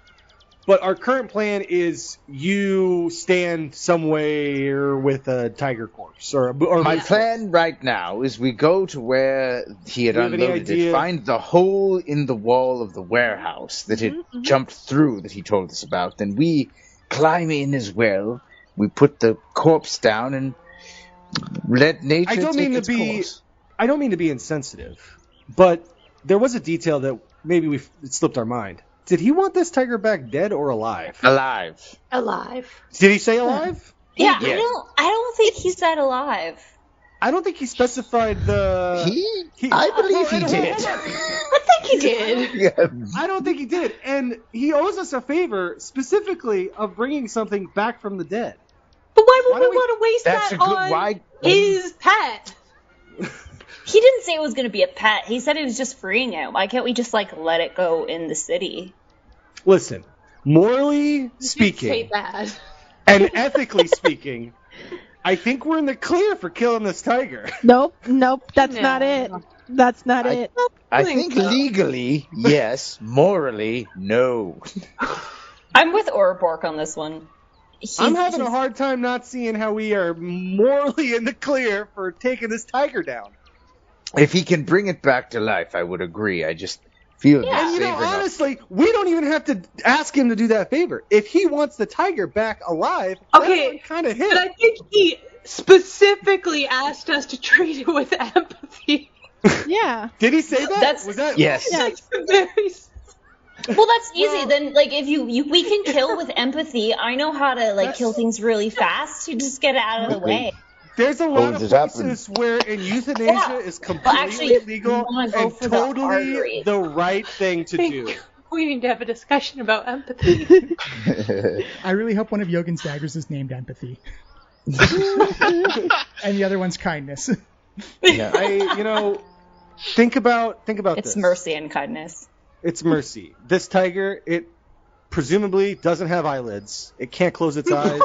But our current plan is you stand somewhere with a tiger corpse or My plan right now is we go to where he had Do you have any unloaded it, idea? find the hole in the wall of the warehouse that it jumped through that he told us about. Then we climb in as well. We put the corpse down and let nature I don't take mean its to be. course. I don't mean to be insensitive, but there was a detail that maybe it slipped our mind. Did he want this tiger back dead or alive? Alive. Did he say alive? Yeah, Yes. I don't think he said alive. I don't think he specified the. I believe he did. I think he did. Yeah. I don't think he did, and he owes us a favor specifically of bringing something back from the dead. But why would Why we don't we- want to waste That's that a good- on why- his pet? He didn't say it was going to be a pet. He said he was just freeing it. Why can't we just let it go in the city? Listen, morally Say speaking that. and ethically speaking, I think we're in the clear for killing this tiger. Nope, that's No. not it. That's not it. I think legally, yes. Morally, no. I'm with Ourobork on this one. I'm having a hard time not seeing how we are morally in the clear for taking this tiger down. If he can bring it back to life, I would agree. I just feel this And savor not- honestly, we don't even have to ask him to do that favor. If he wants the tiger back alive, Okay, that's kind of him. But I think he specifically asked us to treat it with empathy. Yeah. Did he say that? That's- Was that? Yes. Like, very Well, that's easy. Then, if we can kill with empathy. I know how to kill things really fast. You just get it out of the way. There's a lot of Hold it up places where euthanasia Yeah. is Well, completely actually, legal you wanna go and for the totally artery. the right thing to do. We need to have a discussion about empathy. I really hope one of Yogan's daggers is named Empathy. And the other one's Kindness. Think about It's this. mercy and kindness. It's mercy. This tiger, it presumably doesn't have eyelids. It can't close its eyes.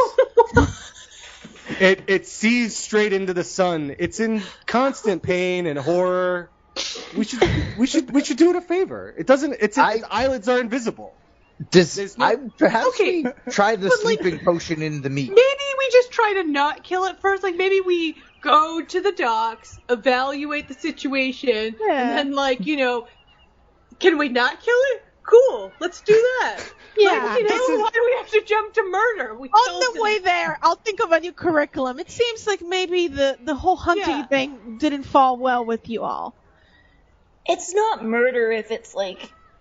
It sees straight into the sun. It's in constant pain and horror. We should do it a favor. Its eyelids are invisible. Perhaps Okay, we try the sleeping potion in the meat. Maybe we just try to not kill it first. Like, maybe we go to the docks, evaluate the situation, Yeah. and then, can we not kill it? Cool, let's do that. Yeah. Why do we have to jump to murder? On the way there, I'll think of a new curriculum. It seems like maybe the whole hunting thing didn't fall well with you all. It's not murder if it's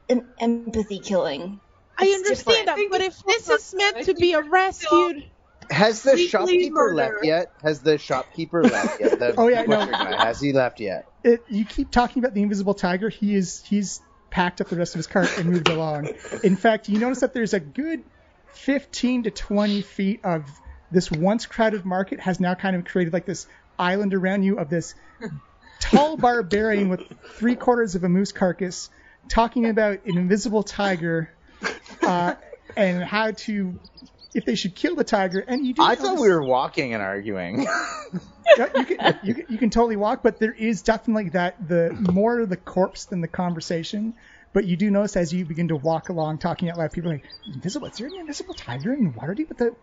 an empathy killing. I It's understand different. that, but if this is meant to be a rescued... Has the Completely shopkeeper murder. left yet? The Oh, yeah, no. butcher guy, has he left yet? You keep talking about the invisible tiger. He's packed up the rest of his cart and moved along. In fact, you notice that there's a good 15 to 20 feet of this once crowded market has now kind of created this island around you of this tall barbarian with 3/4 of a moose carcass talking about an invisible tiger and how to, if they should kill the tiger. And you do. I thought we were walking and arguing. You can totally walk, but there is definitely the more the corpse than the conversation. But you do notice as you begin to walk along, talking out loud, people are like, invisible? Is there an invisible tiger in Waterdeep?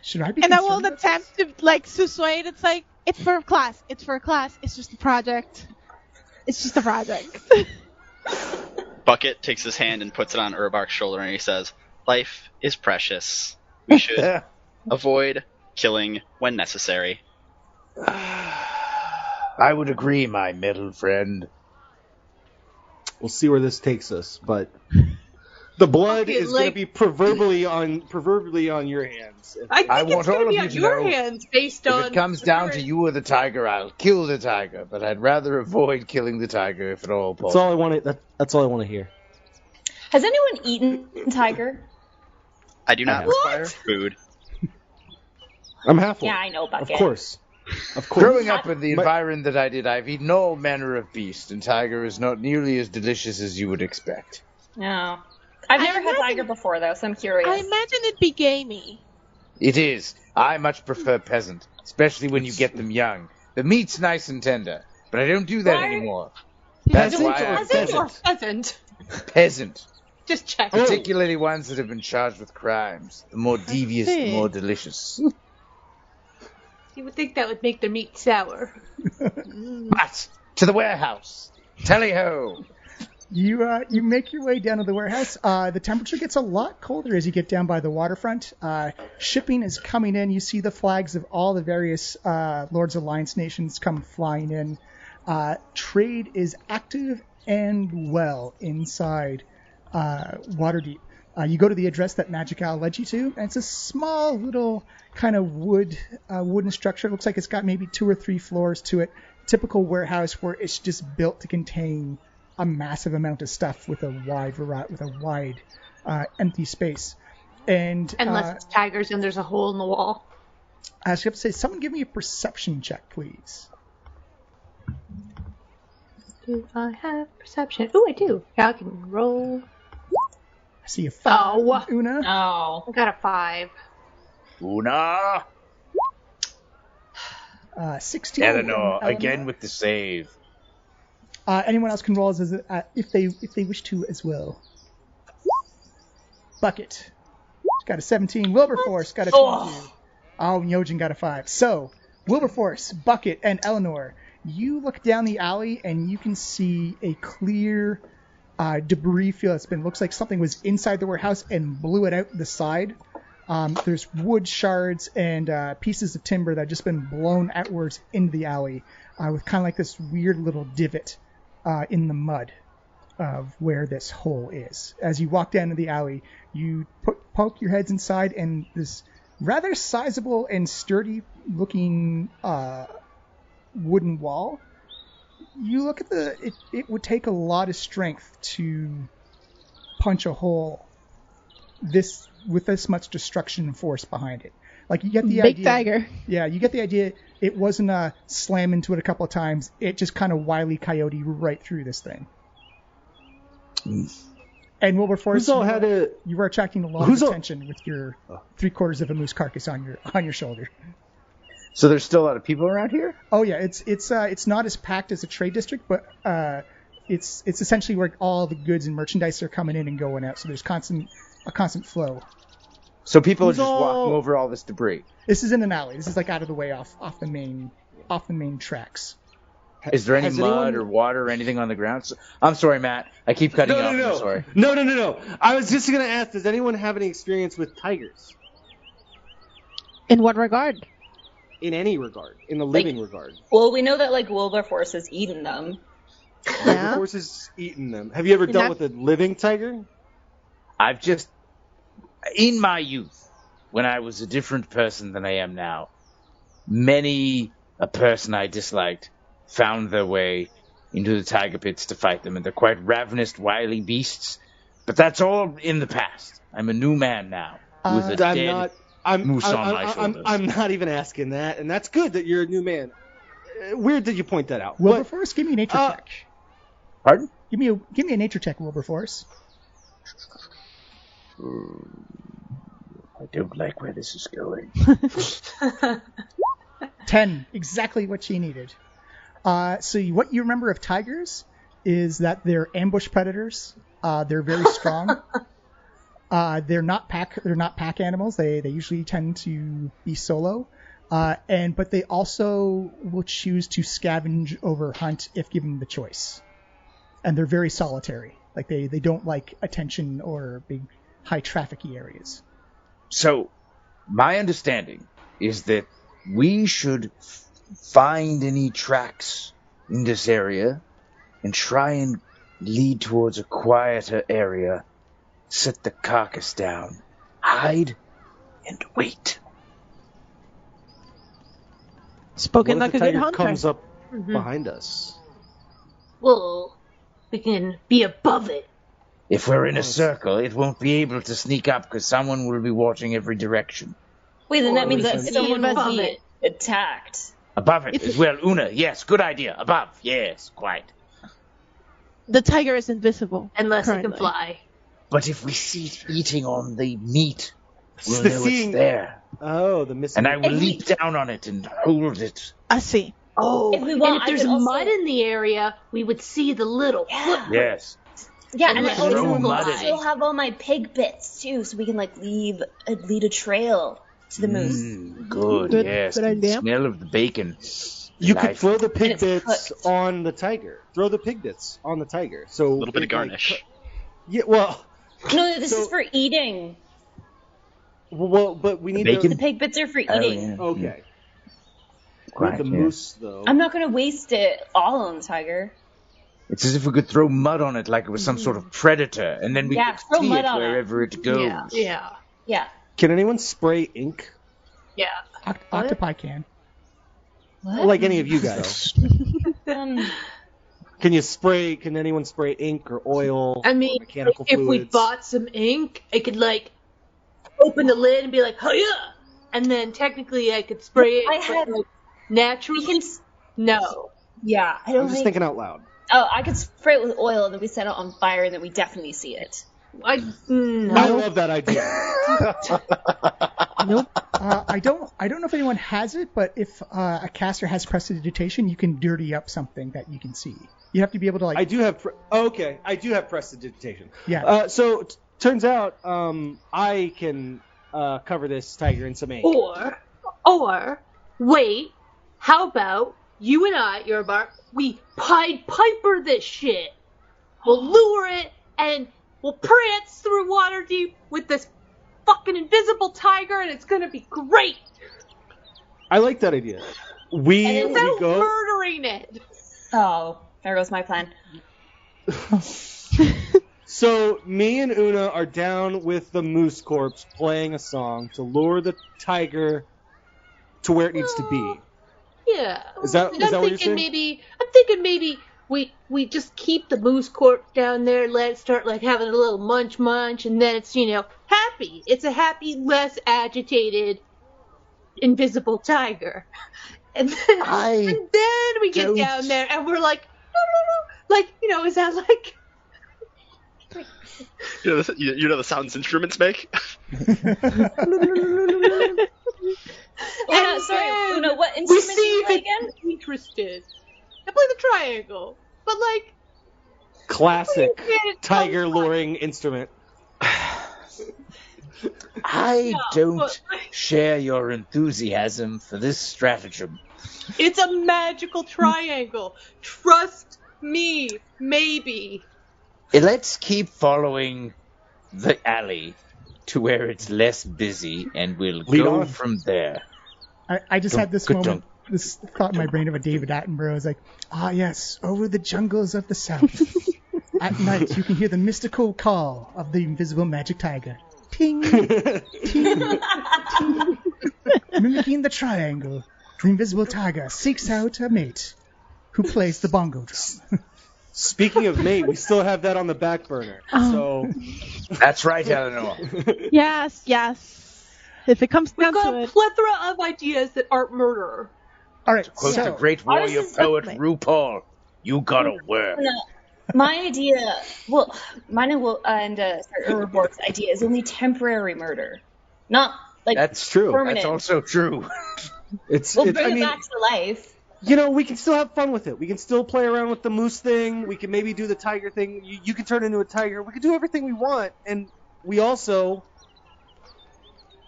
Should I be And I concerned will about attempt to persuade. It's like, it's for class. It's for a class. It's just a project. It's just a project. Bucket takes his hand and puts it on Urbark's shoulder, and he says, "Life is precious. We should avoid killing when necessary." I would agree, my middle friend. We'll see where this takes us, but the blood is going to be proverbially on your hands. I think it's want going all to be of on you to your know, hands based on... If it comes down to you or the tiger, I'll kill the tiger, but I'd rather avoid killing the tiger if at all possible. That's all I want to hear. Has anyone eaten tiger? I do not require food. I'm half Yeah, I know, Bucket. Of course. Growing up in the environment that I did, I've eaten all manner of beast, and tiger is not nearly as delicious as you would expect. No. I've never had tiger before, though, so I'm curious. I imagine it'd be gamey. It is. I much prefer peasant, especially when you get them young. The meat's nice and tender, but I don't do that anymore. That's why I'm Peasant or pheasant? peasant. Just check. Particularly ones that have been charged with crimes. The more devious, the more delicious. You would think that would make their meat sour. But to the warehouse. Tally-ho! You make your way down to the warehouse. The temperature gets a lot colder as you get down by the waterfront. Shipping is coming in. You see the flags of all the various Lords Alliance nations come flying in. Trade is active and well inside Waterdeep. You go to the address that Magic Owl led you to, and it's a small little kind of wooden structure. It looks like it's got maybe 2 or 3 floors to it. Typical warehouse where it's just built to contain a massive amount of stuff with a wide empty space. And Unless it's tigers and there's a hole in the wall. I was going to say, someone give me a perception check, please. Do I have perception? Oh, I do. Yeah, I can roll. I see a 5. Una? Oh. I got a 5. Una! 16. Eleanor, again with the save. Anyone else can roll as if they wish to as well. Bucket got a 17. Wilberforce got a 22. Oh, Yojin got a 5. So, Wilberforce, Bucket, and Eleanor, you look down the alley and you can see a clear debris field that's looks like something was inside the warehouse and blew it out the side. There's wood shards and pieces of timber that have just been blown outwards into the alley with kind of like this weird little divot in the mud of where this hole is. As you walk down to the alley, you poke your heads inside, and this rather sizable and sturdy looking wooden wall. You look at it would take a lot of strength to punch a hole with this much destruction and force behind it. Like, you get the idea. Big tiger. Yeah, you get the idea. It wasn't a slam into it a couple of times. It just kind of Wile E. Coyote right through this thing. And Wilberforce, you were attracting a lot of attention with your 3/4 of a moose carcass on your shoulder. So there's still a lot of people around here? Oh yeah, it's not as packed as a trade district, but it's essentially where all the goods and merchandise are coming in and going out. So there's a constant flow. So people are just walking over all this debris. This is in an alley. This is like out of the way off the main tracks. Is there any mud or water or anything on the ground? I'm sorry, Matt. I keep cutting you off. I'm sorry. No. I was just going to ask, does anyone have any experience with tigers? In what regard? In any regard. In the living regard. Well, we know that, Wilberforce has eaten them. Wilberforce has eaten them. Have you ever dealt with a living tiger? I've just... In my youth, when I was a different person than I am now, many a person I disliked found their way into the tiger pits to fight them, and they're quite ravenous, wily beasts. But that's all in the past. I'm a new man now, with a dead moose on my shoulders. I'm not even asking that, and that's good that you're a new man. Weird that you point that out. Wilberforce, give me a nature check. Pardon? Give me a nature check, Wilberforce. I don't like where this is going. 10, exactly what she needed. So what you remember of tigers is that they're ambush predators. They're very strong. They're not pack animals. They usually tend to be solo. But they also will choose to scavenge over hunt if given the choice. And they're very solitary. Like they don't like attention or big high trafficy areas. So, my understanding is that we should find any tracks in this area and try and lead towards a quieter area, set the carcass down, hide, and wait. Spoken What if like a the good tiger hunter. comes up behind us? Well, we can be above it. If we're in a circle, it won't be able to sneak up because someone will be watching every direction. Wait, then that means we that can- someone will Above be it. attacked. Above it as well, Una. Yes, good idea. Above. Yes, quite. The tiger is invisible. Unless it currently. can fly. But if we see it eating on the meat, we'll The know seeing- it's there. Oh, the missing. And I will If we- leap down on it and hold it. I see. Oh, If we want, and if I there's could also- mud in the area, we would see the little footprint. Yes. Yeah, And and I let it also fly. still have all my pig bits too, so we can like lead a trail to the moose. Good, Good- yes. good The idea. smell of the bacon. You could Life. throw the pig it's bits cooked. on the tiger. Throw the pig bits on the tiger. So A little bit of it, like, garnish. yeah, well, No, this So- is for eating. but we need bacon? The pig bits are for Oh, eating. yeah. Okay. Quite, With the yeah. moose though. I'm not going to waste it all on the tiger. It's as if we could throw mud on it like it was some sort of predator, and then we Yeah, could throw see mud it on it. wherever it goes. Yeah, yeah, Yeah. Can anyone spray ink? yeah. Octopi can. What? Like any of you guys? Um, Can anyone spray ink or oil? I mean, or mechanical if we fluids? bought some ink, I could like open the lid and be like, "Oh yeah," and then technically I could spray it. I but, had- like, naturally. we can. No. Yeah, I I'm don't just think. thinking out loud. Oh, I could spray it with oil, and then we set it on fire, and then we definitely see it. I No. love that idea. Nope. I don't know if anyone has it, but if a caster has prestidigitation, you can dirty up something that you can see. You have to be able to like. I do have. I do have prestidigitation. Yeah. So turns out I can cover this tiger in some ink. Or, wait, how about you and I, Yorbar, we Pied Piper this shit. We'll lure it and we'll prance through Waterdeep with this fucking invisible tiger and it's gonna be great. I like that idea. We Without go. murdering it. Oh, there goes my plan. So me and Una are down with the moose corpse playing a song to lure the tiger to where it needs to be. Yeah. Is that And what you're thinking saying? I'm thinking maybe we just keep the moose corpse down there, let it start like having a little munch, and then it's, happy. It's a happy, less agitated, invisible tiger. And then, we get don't- down there and we're like, no. Like, is that like... You know the sounds instruments make? Sorry, Una, what We instrument see do you if play it's again? interested. I play the triangle. But like... Classic Yeah, tiger luring instrument. I don't but- share your enthusiasm for this stratagem. It's a magical triangle. Trust me, maybe. Let's keep following the alley to where it's less busy, and we'll Lead go on. from there. I just had this Good moment, this thought in my brain of a David Attenborough. I was like, yes, over the jungles of the south. At night, you can hear the mystical call of the invisible magic tiger. Ting, ting, ting. Mimicking the triangle, the invisible tiger seeks out a mate who plays the bongo drum. Speaking of mate, we still have that on the back burner. So That's right, Eleanor. Yes. If it comes We've down got to a it. plethora of ideas that aren't murder. All right, Quote the so great warrior is poet something. RuPaul, "You gotta work." No, my idea, mine and Urborg's idea is only temporary murder, not like That's true. permanent. That's also true. it's. We'll I bring it mean, back to life. we can still have fun with it. We can still play around with the moose thing. We can maybe do the tiger thing. You can turn into a tiger. We can do everything we want. And we also,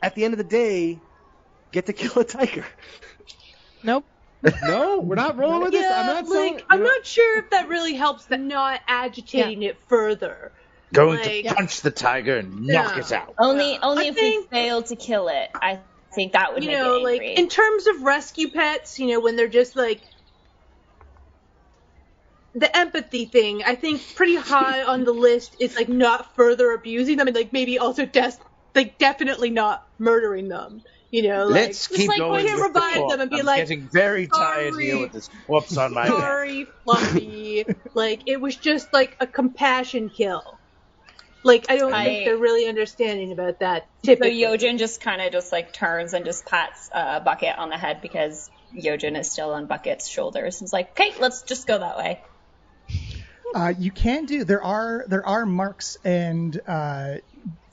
at the end of the day, get to kill a tiger. Nope. No, we're not rolling with this. I'm not sure if that really helps that not agitating it further. Going to punch the tiger and knock it out. Only if we fail to kill it. I think that would make it angry. Like in terms of rescue pets, when they're just like the empathy thing, I think pretty high on the list is like not further abusing them and like maybe also definitely not murdering them. Let's keep going. We can revive them and be I'm getting very tired here with this whoops on my back. Sorry, Fluffy. Like it was just like a compassion kill. Like I don't think they're really understanding about that. Typically. So Yojin just kind of turns and just pats Bucket on the head because Yojin is still on Bucket's shoulders. He's like, "Okay, let's just go that way." You can do. There are marks and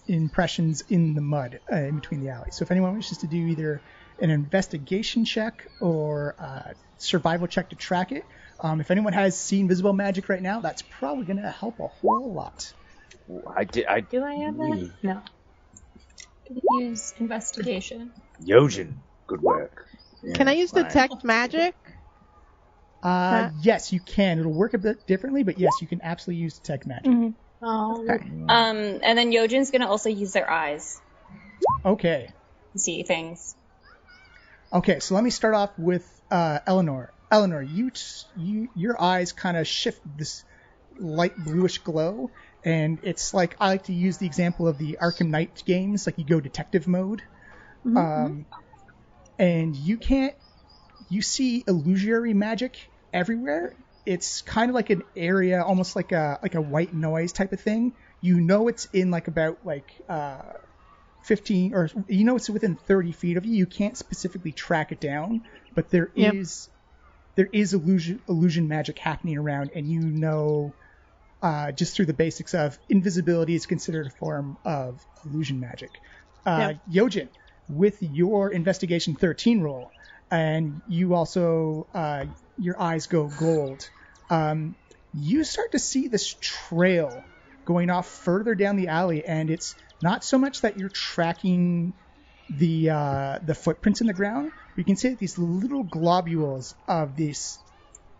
impressions in the mud in between the alleys. So if anyone wishes to do either an investigation check or a survival check to track it, if anyone has seen visible magic right now, that's probably going to help a whole lot. Do I have that? No. Use investigation. Yojin, good work. Yeah, Can I use detect magic? Yes, you can. It'll work a bit differently, but yes, you can absolutely use detect magic. Mm-hmm. Oh. Okay. And then Yojin's gonna also use their eyes Okay. to see things. Okay, so let me start off with Eleanor. Eleanor, your eyes kind of shift this light bluish glow, and it's like I like to use the example of the Arkham Knight games, like you go detective mode, and you see illusory magic everywhere. It's kind of like an area, almost like a white noise type of thing. It's in like about 15, or it's within 30 feet of you. You can't specifically track it down, but there is illusion magic happening around, and just through the basics of invisibility is considered a form of illusion magic. Yojin, with your investigation 13 roll, and you also your eyes go gold, you start to see this trail going off further down the alley, and it's not so much that you're tracking the footprints in the ground. You can see that these little globules of this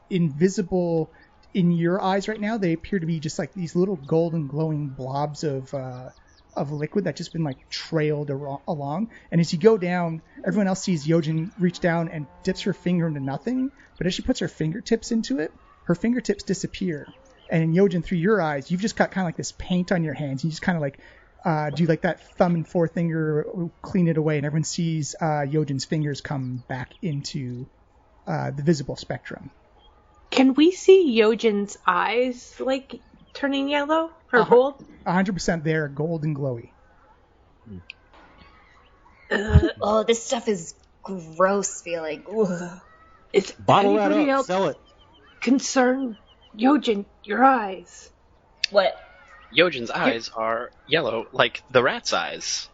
invisible, in your eyes right now, they appear to be just like these little golden glowing blobs of liquid that just been like trailed along. And as you go down, everyone else sees Yojin reach down and dips her finger into nothing. But as she puts her fingertips into it, her fingertips disappear. And in Yojin, through your eyes, you've just got kind of like this paint on your hands. You just kind of like do like that thumb and forefinger, clean it away, and everyone sees Yojin's fingers come back into the visible spectrum. Can we see Yojin's eyes like turning yellow or gold? 100% they're gold and glowy. Oh, this stuff is gross feeling. Ugh. Is Bottle that anybody up, else sell it. concerned? Yojin, your eyes. What? Yojin's eyes are yellow, like the rat's eyes.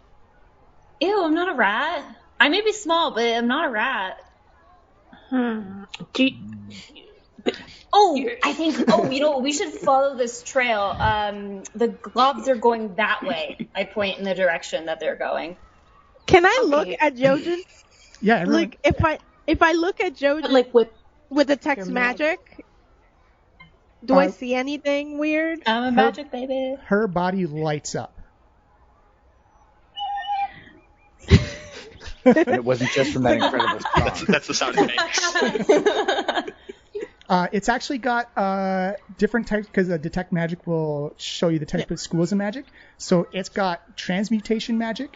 Ew, I'm not a rat. I may be small, but I'm not a rat. I think, we should follow this trail. The globs are going that way. I point in the direction that they're going. Can I look at Yojin? Yeah, everyone. Like if I look at Yojin, Like with detect magic, do I see anything weird? I'm a magic baby. Her body lights up. And it wasn't just from that incredible song. That's the sound it makes. It's actually got different types, because detect magic will show you the type of schools of magic. So it's got transmutation magic,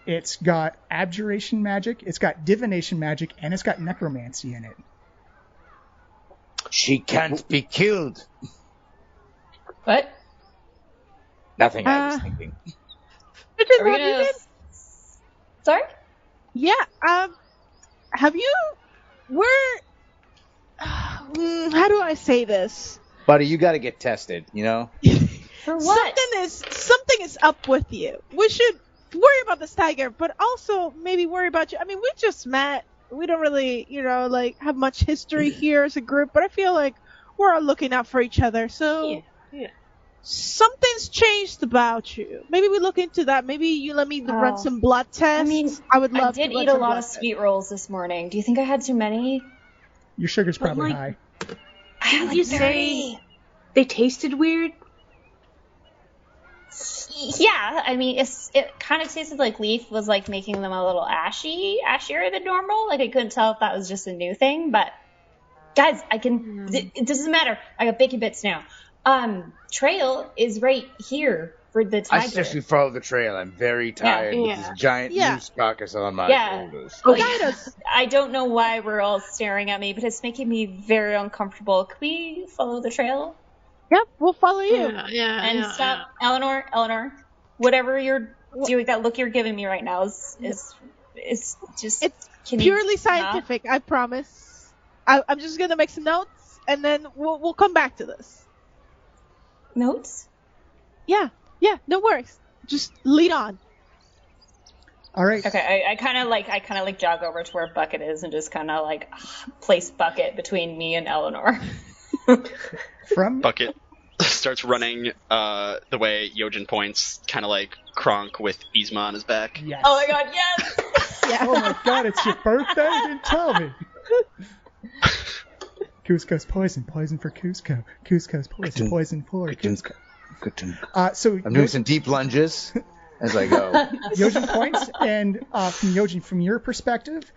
it's got abjuration magic, it's got divination magic, and it's got necromancy in it. She can't be killed. What? Nothing, I was thinking. Are we gonna... Sorry? Yeah. Have you? How do I say this? Buddy, you gotta get tested, you know? For what? Something is up with you. We should worry about this tiger, but also maybe worry about you. I mean, we just met. we don't really, like have much history here as a group, but I feel like we're all looking out for each other. So something's changed about you. Maybe we look into that. Maybe you let me run some blood tests. I mean, I would love. I did eat a lot of sweet rolls this morning. Do you think I had too many? Your sugar's probably high. Didn't you say they tasted weird? Yeah, I mean, it kind of tasted like Leaf was like making them a little ashier than normal. Like I couldn't tell if that was just a new thing, but guys, it doesn't matter. I got bacon bits now. Trail is right here for the tiger. I suggest we follow the trail. I'm very tired with this giant moose carcass on my shoulders. I don't know why we're all staring at me, but it's making me very uncomfortable. Can we follow the trail? Yep, we'll follow you. And stop, Eleanor. Whatever you're doing, that look you're giving me right now is just. It's purely scientific. I promise. I'm just gonna make some notes, and then we'll come back to this. Notes? Yeah, no worries. Just lead on. All right. Okay, I kind of like jog over to where Bucket is and just kind of like place Bucket between me and Eleanor. Bucket starts running the way Yojin points, kind of like Kronk with Yzma on his back. Yes. Oh my god, yes! Oh my god, it's your birthday? You didn't tell me. Cusco's poison for Cusco. Cusco's poison for Cusco. So I'm doing some deep lunges as I go. Yojin points, and from Yojin, from your perspective,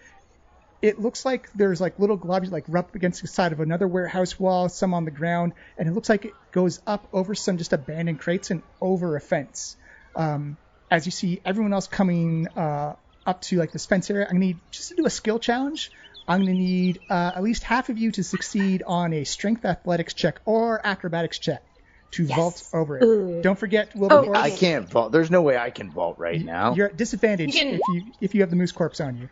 it looks like there's like little globules like rubbed against the side of another warehouse wall, some on the ground, and it looks like it goes up over some just abandoned crates and over a fence. As you see everyone else coming up to like this fence area, I'm gonna need just to do a skill challenge. I'm going to need at least half of you to succeed on a strength athletics check or acrobatics check to vault over it. Ooh. Don't forget, Wilberforce. I can't vault. There's no way I can vault right now. You're at disadvantage if you have the moose corpse on you.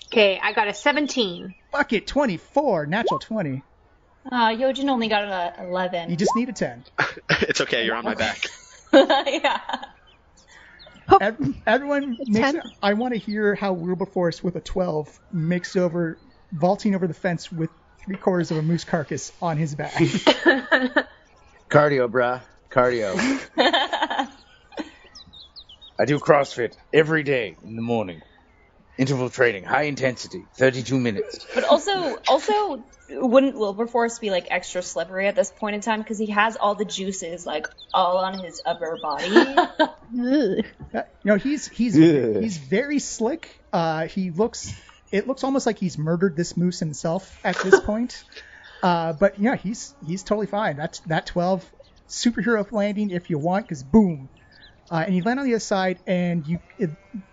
Okay, I got a 17. Bucket, 24, natural 20. Yojin only got an 11. You just need a 10. It's okay, you're on my back. Yeah. Everyone I want to hear how Wilberforce with a 12 makes over vaulting over the fence with 3/4 of a moose carcass on his back. Cardio, brah. Cardio. I do CrossFit every day in the morning. Interval training, high intensity, 32 minutes. But also, wouldn't Wilberforce be like extra slippery at this point in time because he has all the juices like all on his upper body? He's very slick. It looks almost like he's murdered this moose himself at this point. But yeah, he's totally fine. That 12 superhero landing if you want, because boom. And you land on the other side, and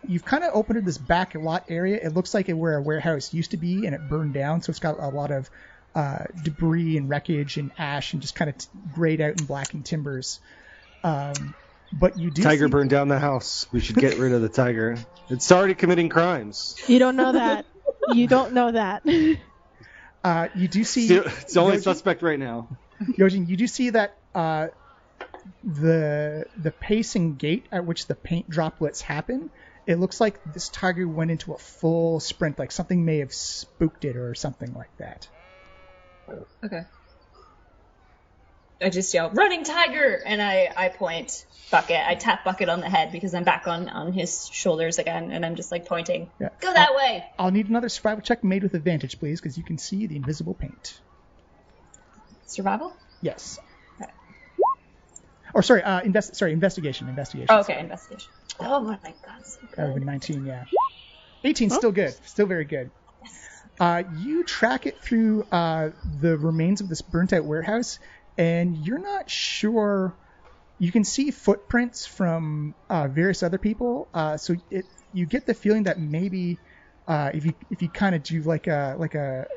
you've kind of opened this back lot area. It looks like where a warehouse used to be, and it burned down, so it's got a lot of debris and wreckage and ash and just kind of grayed out and blackened timbers. But you do Tiger burned down the house. We should get rid of the tiger. It's already committing crimes. You don't know that. You don't know that. You do see... It's the only suspect right now. Yojin, you do see that... the pace and gait at which the paint droplets happen, it looks like this tiger went into a full sprint, like something may have spooked it or something like that. Okay. I just yell, "Running tiger!" And I point Bucket. I tap Bucket on the head because I'm back on his shoulders again, and I'm just like pointing. Yeah. Go that way! I'll need another survival check made with advantage, please, because you can see the invisible paint. Survival? Yes. Or sorry, investigation. Oh, okay, investigation. Oh my god, so good. That would have been 19, yeah. 18, still good. Still very good. You track it through the remains of this burnt-out warehouse, and you're not sure... You can see footprints from various other people, so you get the feeling that maybe if you kind of do like a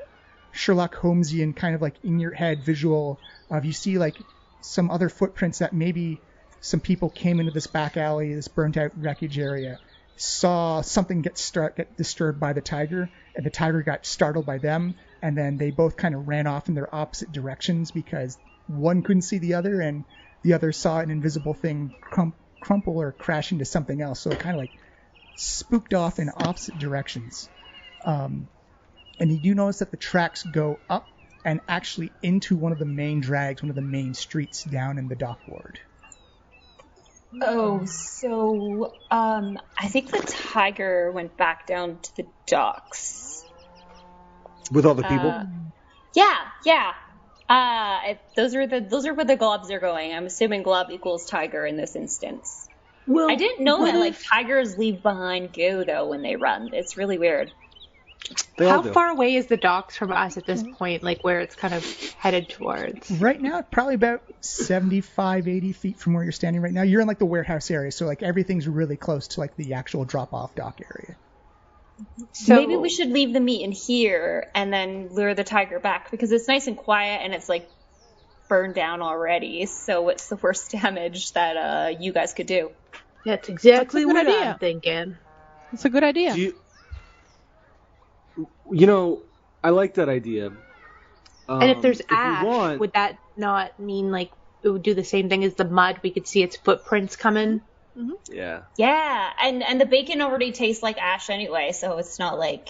Sherlock Holmesian kind of like in your head visual of you see like some other footprints that maybe some people came into this back alley, this burnt out wreckage area, saw something get disturbed by the tiger, and the tiger got startled by them, and then they both kind of ran off in their opposite directions because one couldn't see the other and the other saw an invisible thing crumple or crash into something else. So it kind of like spooked off in opposite directions. and you do notice that the tracks go up and actually into one of the main drags, one of the main streets down in the dock ward. Oh, so I think the tiger went back down to the docks. With all the people? Yeah. Those are where the globs are going. I'm assuming glob equals tiger in this instance. Well, I didn't know that like tigers leave behind goo though when they run. It's really weird. How far away is the docks from us at this point, like where it's kind of headed towards? Right now, probably about 75, 80 feet from where you're standing right now. You're in like the warehouse area, so like everything's really close to like the actual drop-off dock area. So maybe we should leave the meat in here and then lure the tiger back because it's nice and quiet and it's like burned down already. So what's the worst damage that you guys could do? That's exactly what I'm thinking. It's a good idea. You know, I like that idea. And if there's ash, would that not mean like it would do the same thing as the mud? We could see its footprints coming. Mm-hmm. Yeah. Yeah, and the bacon already tastes like ash anyway, so it's not like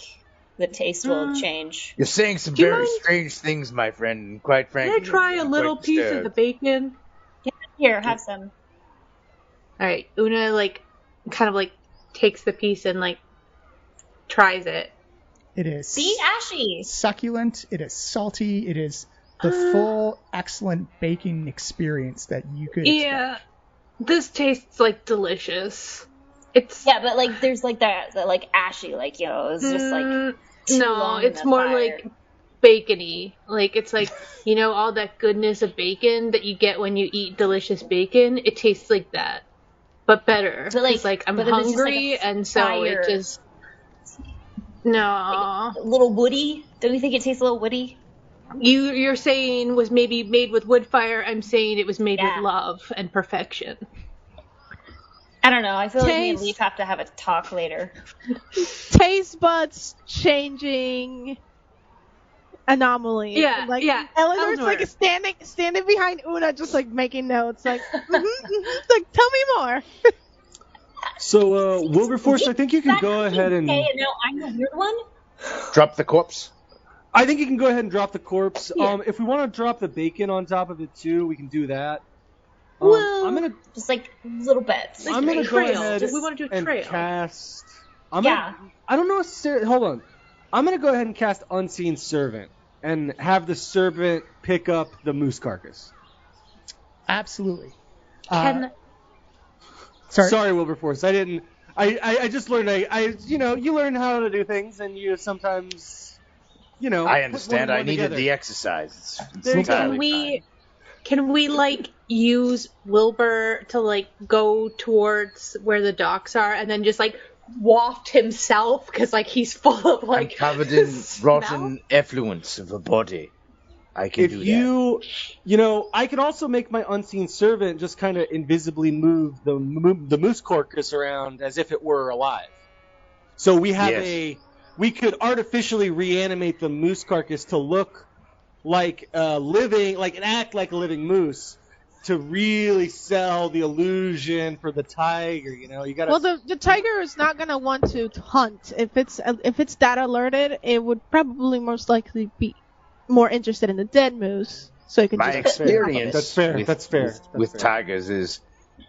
the taste will change. You're saying some very strange things, my friend. Quite frankly, can I try a little piece of the bacon? Yeah, here, have some. All right, Una kind of takes the piece and tries it. It is ashy, succulent. It is salty. It is the full excellent baking experience that you could expect. This tastes delicious. But there's that ashy, it's just no, it's more fire. Bacony. It's all that goodness of bacon that you get when you eat delicious bacon. It tastes like that, but better. But I'm hungry, and so it just. No. A little woody? Don't you think it tastes a little woody? You're saying was maybe made with wood fire. I'm saying it was made with love and perfection. I don't know. I feel like me and Leaf have to have a talk later. Taste buds changing anomaly. Yeah. Eleanor's standing behind Una, just making notes. Tell me more. So, Wilberforce, I think you can go ahead and... Hey, no, I'm the weird one? Drop the corpse? I think you can go ahead and drop the corpse. Yeah. If we want to drop the bacon on top of it, too, we can do that. I'm going to... Just, little bits. I'm going to go ahead we want to do a trail. And cast... I don't know if... Hold on. I'm going to go ahead and cast Unseen Servant and have the pick up the moose carcass. Absolutely. Sorry, Wilberforce. I didn't. I just learned. You learn how to do things, and you sometimes, I understand. I needed the exercise. Can we use Wilbur to go towards where the docks are, and then just waft himself because he's full of I'm covered in rotten effluence of a body. I can do that. I can also make my Unseen Servant just kind of invisibly move the moose carcass around as if it were alive. So we have we could artificially reanimate the moose carcass to look like living, and act like a living moose to really sell the illusion for the tiger. You gotta. Well, the tiger is not gonna want to hunt. If it's that alerted, it would probably most likely be more interested in the dead moose, so you can My experience That's fair. With tigers is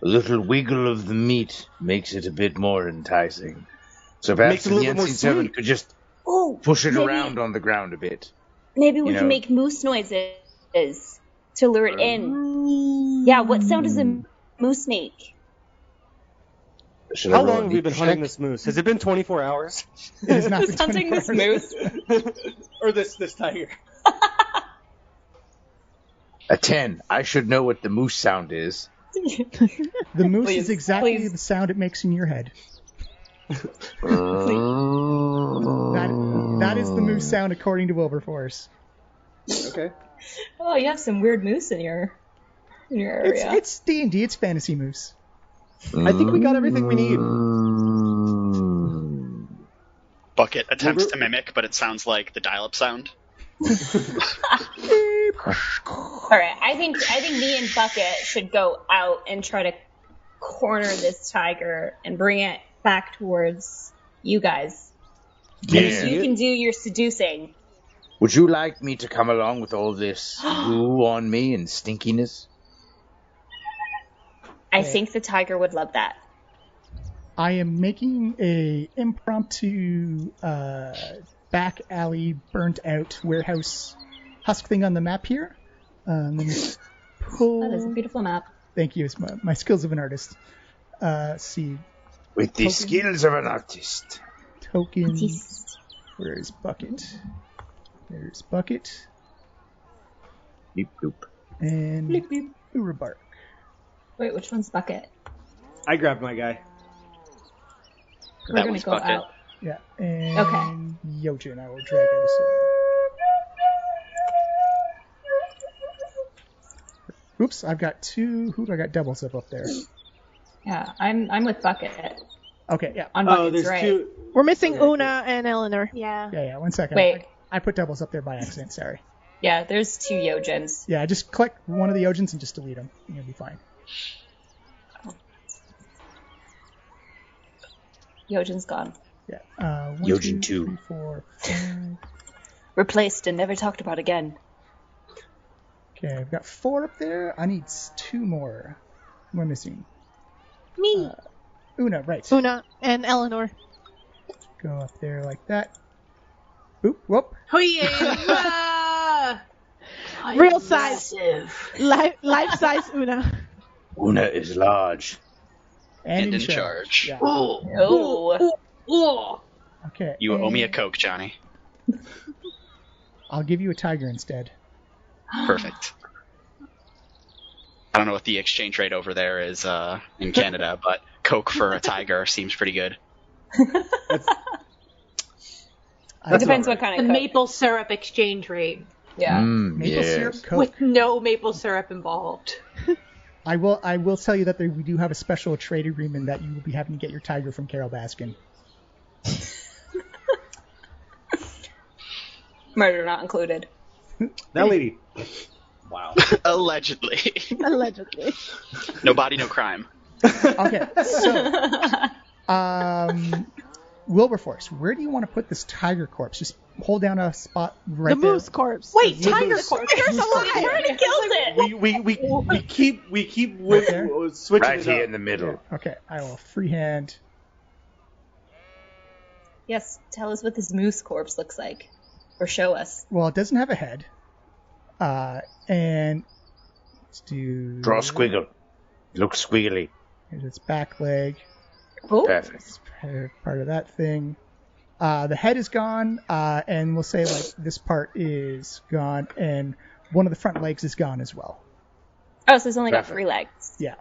a little wiggle of the meat makes it a bit more enticing. So perhaps the Unseen Servant could just push it around on the ground a bit. Maybe we can make moose noises to lure it in. Yeah, what sound does a moose make? How long have we been hunting this moose? Has it been 24 hours? It has not been hunting this moose. Or this tiger. A 10. I should know what the moose sound is. The moose is exactly the sound it makes in your head. That is the moose sound according to Wilberforce. Okay. Oh, you have some weird moose in your area. It's D&D. It's fantasy moose. I think we got everything we need. Bucket attempts to mimic, but it sounds like the dial-up sound. All right, I think me and Bucket should go out and try to corner this tiger and bring it back towards you guys. Yeah. You can do your seducing. Would you like me to come along with all this goo on me and stinkiness? I think the tiger would love that. I am making a impromptu back alley burnt out warehouse husk thing on the map here. Let me pull. That is a beautiful map. Thank you. It's my skills of an artist. See. With the skills of an artist. Token. Where is Bucket? There's Bucket. Beep boop. And Urabark. Wait, which one's Bucket? I grabbed my guy. We're That gonna was go Bucket. out. Yeah. And Okay. Yojin, I will drag out a sword. Oops, I've got two. Who do I got doubles up there? Yeah, I'm with Bucket. Okay, yeah. On Oh, Bucket's there's right. two. We're missing Una and Eleanor. Yeah. Yeah, 1 second. Wait. I put doubles up there by accident, sorry. Yeah, there's 2 Yojins. Yeah, just click one of the Yojins and just delete them. And you'll be fine. Yojin's gone. Yeah. Yojin 2. 3, 4, 5. Replaced and never talked about again. Okay, I've got 4 up there. I need 2 more. Who am I missing? Me. Una, right. Una and Eleanor. Go up there like that. Boop, whoop. Hoya! Real size. Life size Una. Una is large. And in charge. Yeah. Oh. Oh. Okay. You owe me a and Coke, Johnny. I'll give you a tiger instead. Perfect. I don't know what the exchange rate over there is in Canada, but Coke for a tiger seems pretty good. It depends what kind The of Coke. maple syrup exchange rate. Yeah. Maple syrup, Coke. With no maple syrup involved. I will tell you that we do have a special trade agreement that you will be having to get your tiger from Carol Baskin. Murder not included. That lady. Wow. Allegedly. Allegedly. No body, no crime. Okay, so Wilberforce, where do you want to put this tiger corpse? Just hold down a spot right The there. moose corpse. Wait, tiger corpse. Tiger's alive. He already killed it. We keep there? switching Right it here up. in the middle. Okay, I will freehand. Yes, tell us what this moose corpse looks like. Or show us. Well, it doesn't have a head. And let's do. Draw a squiggle. Looks squiggly. Here's its back leg. Oh, Perfect. Part of that thing. The head is gone, and we'll say like this part is gone, and one of the front legs is gone as well. so it's only got Perfect. 3 legs. Yeah.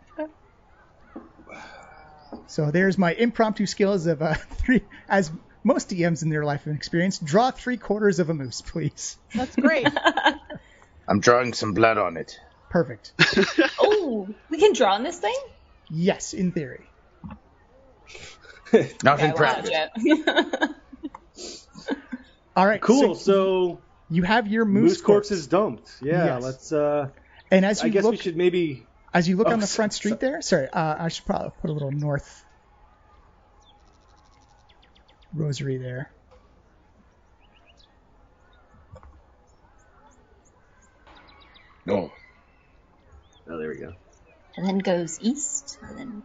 So there's my impromptu skills of 3, as most DMs in their life and experience. Draw 3/4 of a moose, please. That's great. I'm drawing some blood on it. Perfect. Oh, we can draw on this thing? Yes, in theory. Not in Okay, practice. well, All right. Cool. So So you have your moose corpse is dumped. Yeah. Yes. Let's. And as I you guess look, we should maybe. as you look Oh, on the front street there. Sorry, I should probably put a little north rosary there. No. Oh, there we go. and then goes east. And then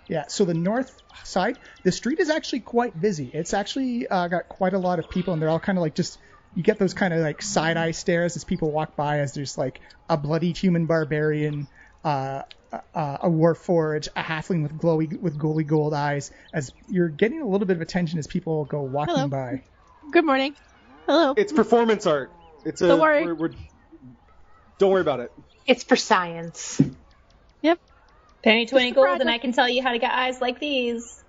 Yeah, so the north side, the street is actually quite busy. It's actually got quite a lot of people, and they're all kind of like just, you get those kind of like side-eye stares as people walk by, as there's like a bloody human barbarian, a warforged, a halfling with glowy gold eyes, as you're getting a little bit of attention as people go walking Hello. by. Good morning. Hello. It's performance art. It's a. Don't worry. Don't worry about it. It's for science. Yep. penny 20 Just a gold, project. and I can tell you how to get eyes like these.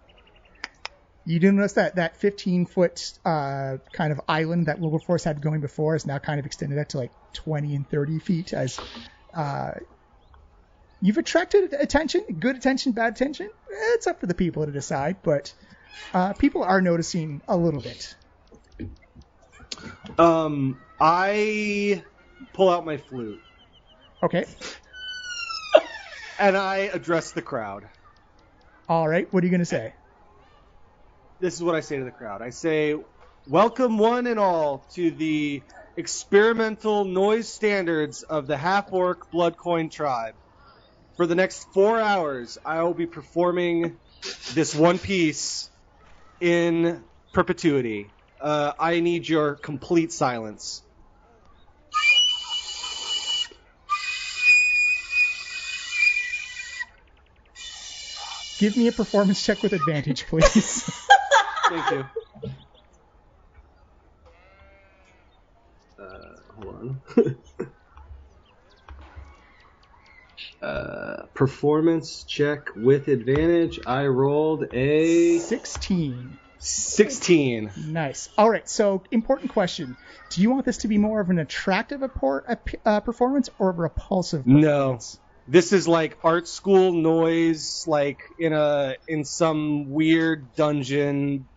You do notice that 15-foot kind of island that Wilberforce had going before is now kind of extended out to like 20 and 30 feet, as you've attracted attention, good attention, bad attention. It's up to the people to decide, but people are noticing a little bit. I pull out my flute Okay. and I address the crowd. All right. What are you going to say? This is what I say to the crowd. I say, Welcome one and all to the experimental noise standards of the half-orc Bloodcoin tribe. For the next 4 hours, I will be performing this one piece in perpetuity. I need your complete silence. Give me a performance check with advantage, please. Thank you. Hold on. Performance check with advantage. I rolled a 16. 16. Nice. All right, so important question. Do you want this to be more of an attractive performance or a repulsive performance? No. This is like art school noise, like in some weird dungeon,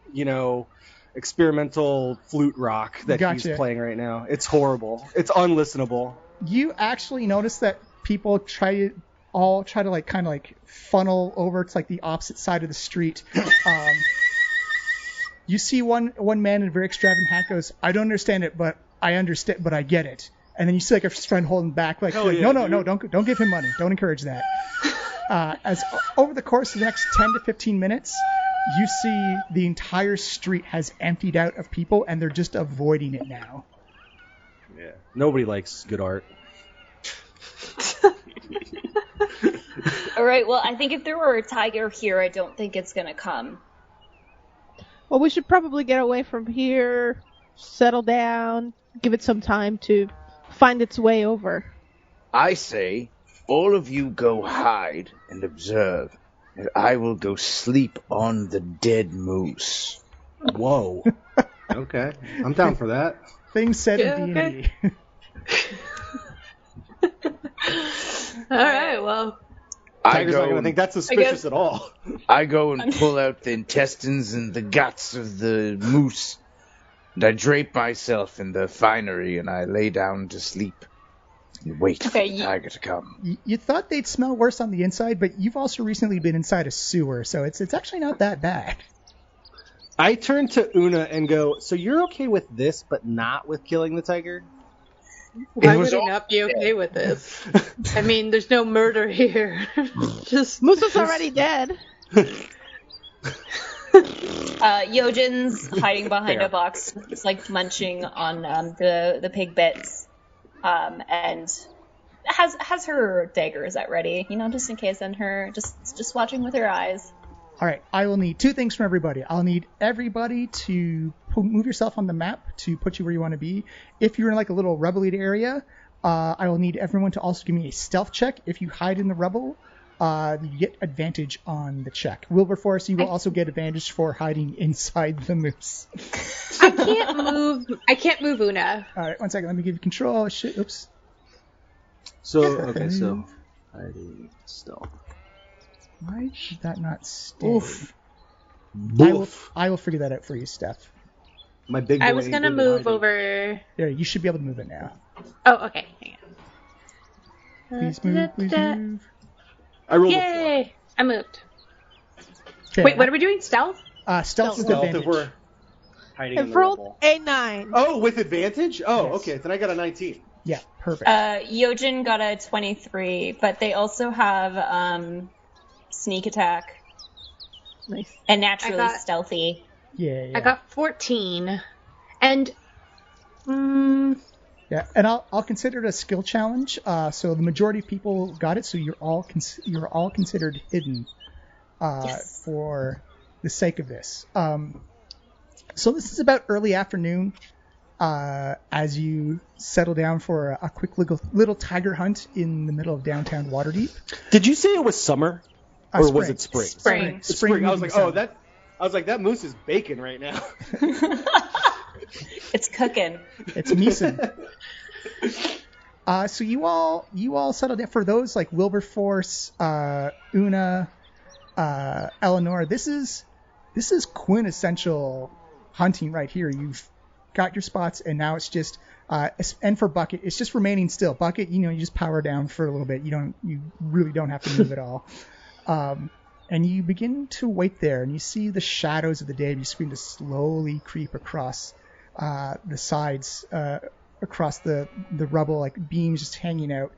experimental flute rock that he's playing right now. It's horrible. It's unlistenable. You actually notice that people try to like kind of like funnel over to like the opposite side of the street. You see one man in a very extravagant hat goes, "I don't understand it, but I understand, but I get it." And then you see like a friend holding back, like, yeah, no, don't give him money, don't encourage that. As over the course of the next 10 to 15 minutes, you see the entire street has emptied out of people, and they're just avoiding it now. Yeah, nobody likes good art. All right, well, I think if there were a tiger here, I don't think it's going to come. Well, we should probably get away from here, settle down, give it some time to find its way over. I say, all of you go hide and observe, and I will go sleep on the dead moose. Whoa. Okay, I'm down for that. Things said in D&D. All right, well. Tiger's not going to think that's suspicious at all. I go and pull out the intestines and the guts of the moose, and I drape myself in the finery, and I lay down to sleep and wait for the tiger to come. You thought they'd smell worse on the inside, but you've also recently been inside a sewer, so it's actually not that bad. I turn to Una and go, so you're okay with this, but not with killing the tiger? Why would I not be okay with this? I mean, there's no murder here. Just Moose is already dead. Yojin's hiding behind a box, just like munching on the pig bits, and has her daggers at ready, just in case, and her just watching with her eyes. All right, I will need two things from everybody. I'll need everybody to move yourself on the map to put you where you want to be. If you're in like a little rubble area, I will need everyone to also give me a stealth check. If you hide in the rubble, you get advantage on the check. Wilberforce, you will also get advantage for hiding inside the moose. I can't move Una. All right, one second. Let me give you control. Shit, oops. So hiding stealth. Why did that not stay? Oof. I will figure that out for you, Steph. My big boy I was gonna move over. There, you should be able to move it now. Oh, okay. Hang on. Please move, please move. I rolled Yay! I moved. Okay, Wait, what are we doing? Stealth? stealth with stealth advantage. if we're hiding in I've the rolled rubble. a 9. Oh, with advantage? Oh, Yes. okay. Then I got a 19. Yeah, perfect. Yojin got a 23, but they also have sneak attack Nice. and naturally stealthy. Yeah. I got 14. And... Yeah, and I'll consider it a skill challenge. So the majority of people got it, so you're all considered hidden for the sake of this. So this is about early afternoon as you settle down for a quick little tiger hunt in the middle of downtown Waterdeep. Did you say it was summer? Or was it spring? Spring. It's spring. I was like, summer. that moose is baking right now. It's cooking. It's Meeson. So you all settled in. For those like Wilberforce, Una, Eleanor, this is quintessential hunting right here. You've got your spots, and now it's just and for Bucket, it's just remaining still. Bucket, you just power down for a little bit. You really don't have to move at all. And you begin to wait there, and you see the shadows of the day just begin to slowly creep across the sides, across the rubble, like beams just hanging out,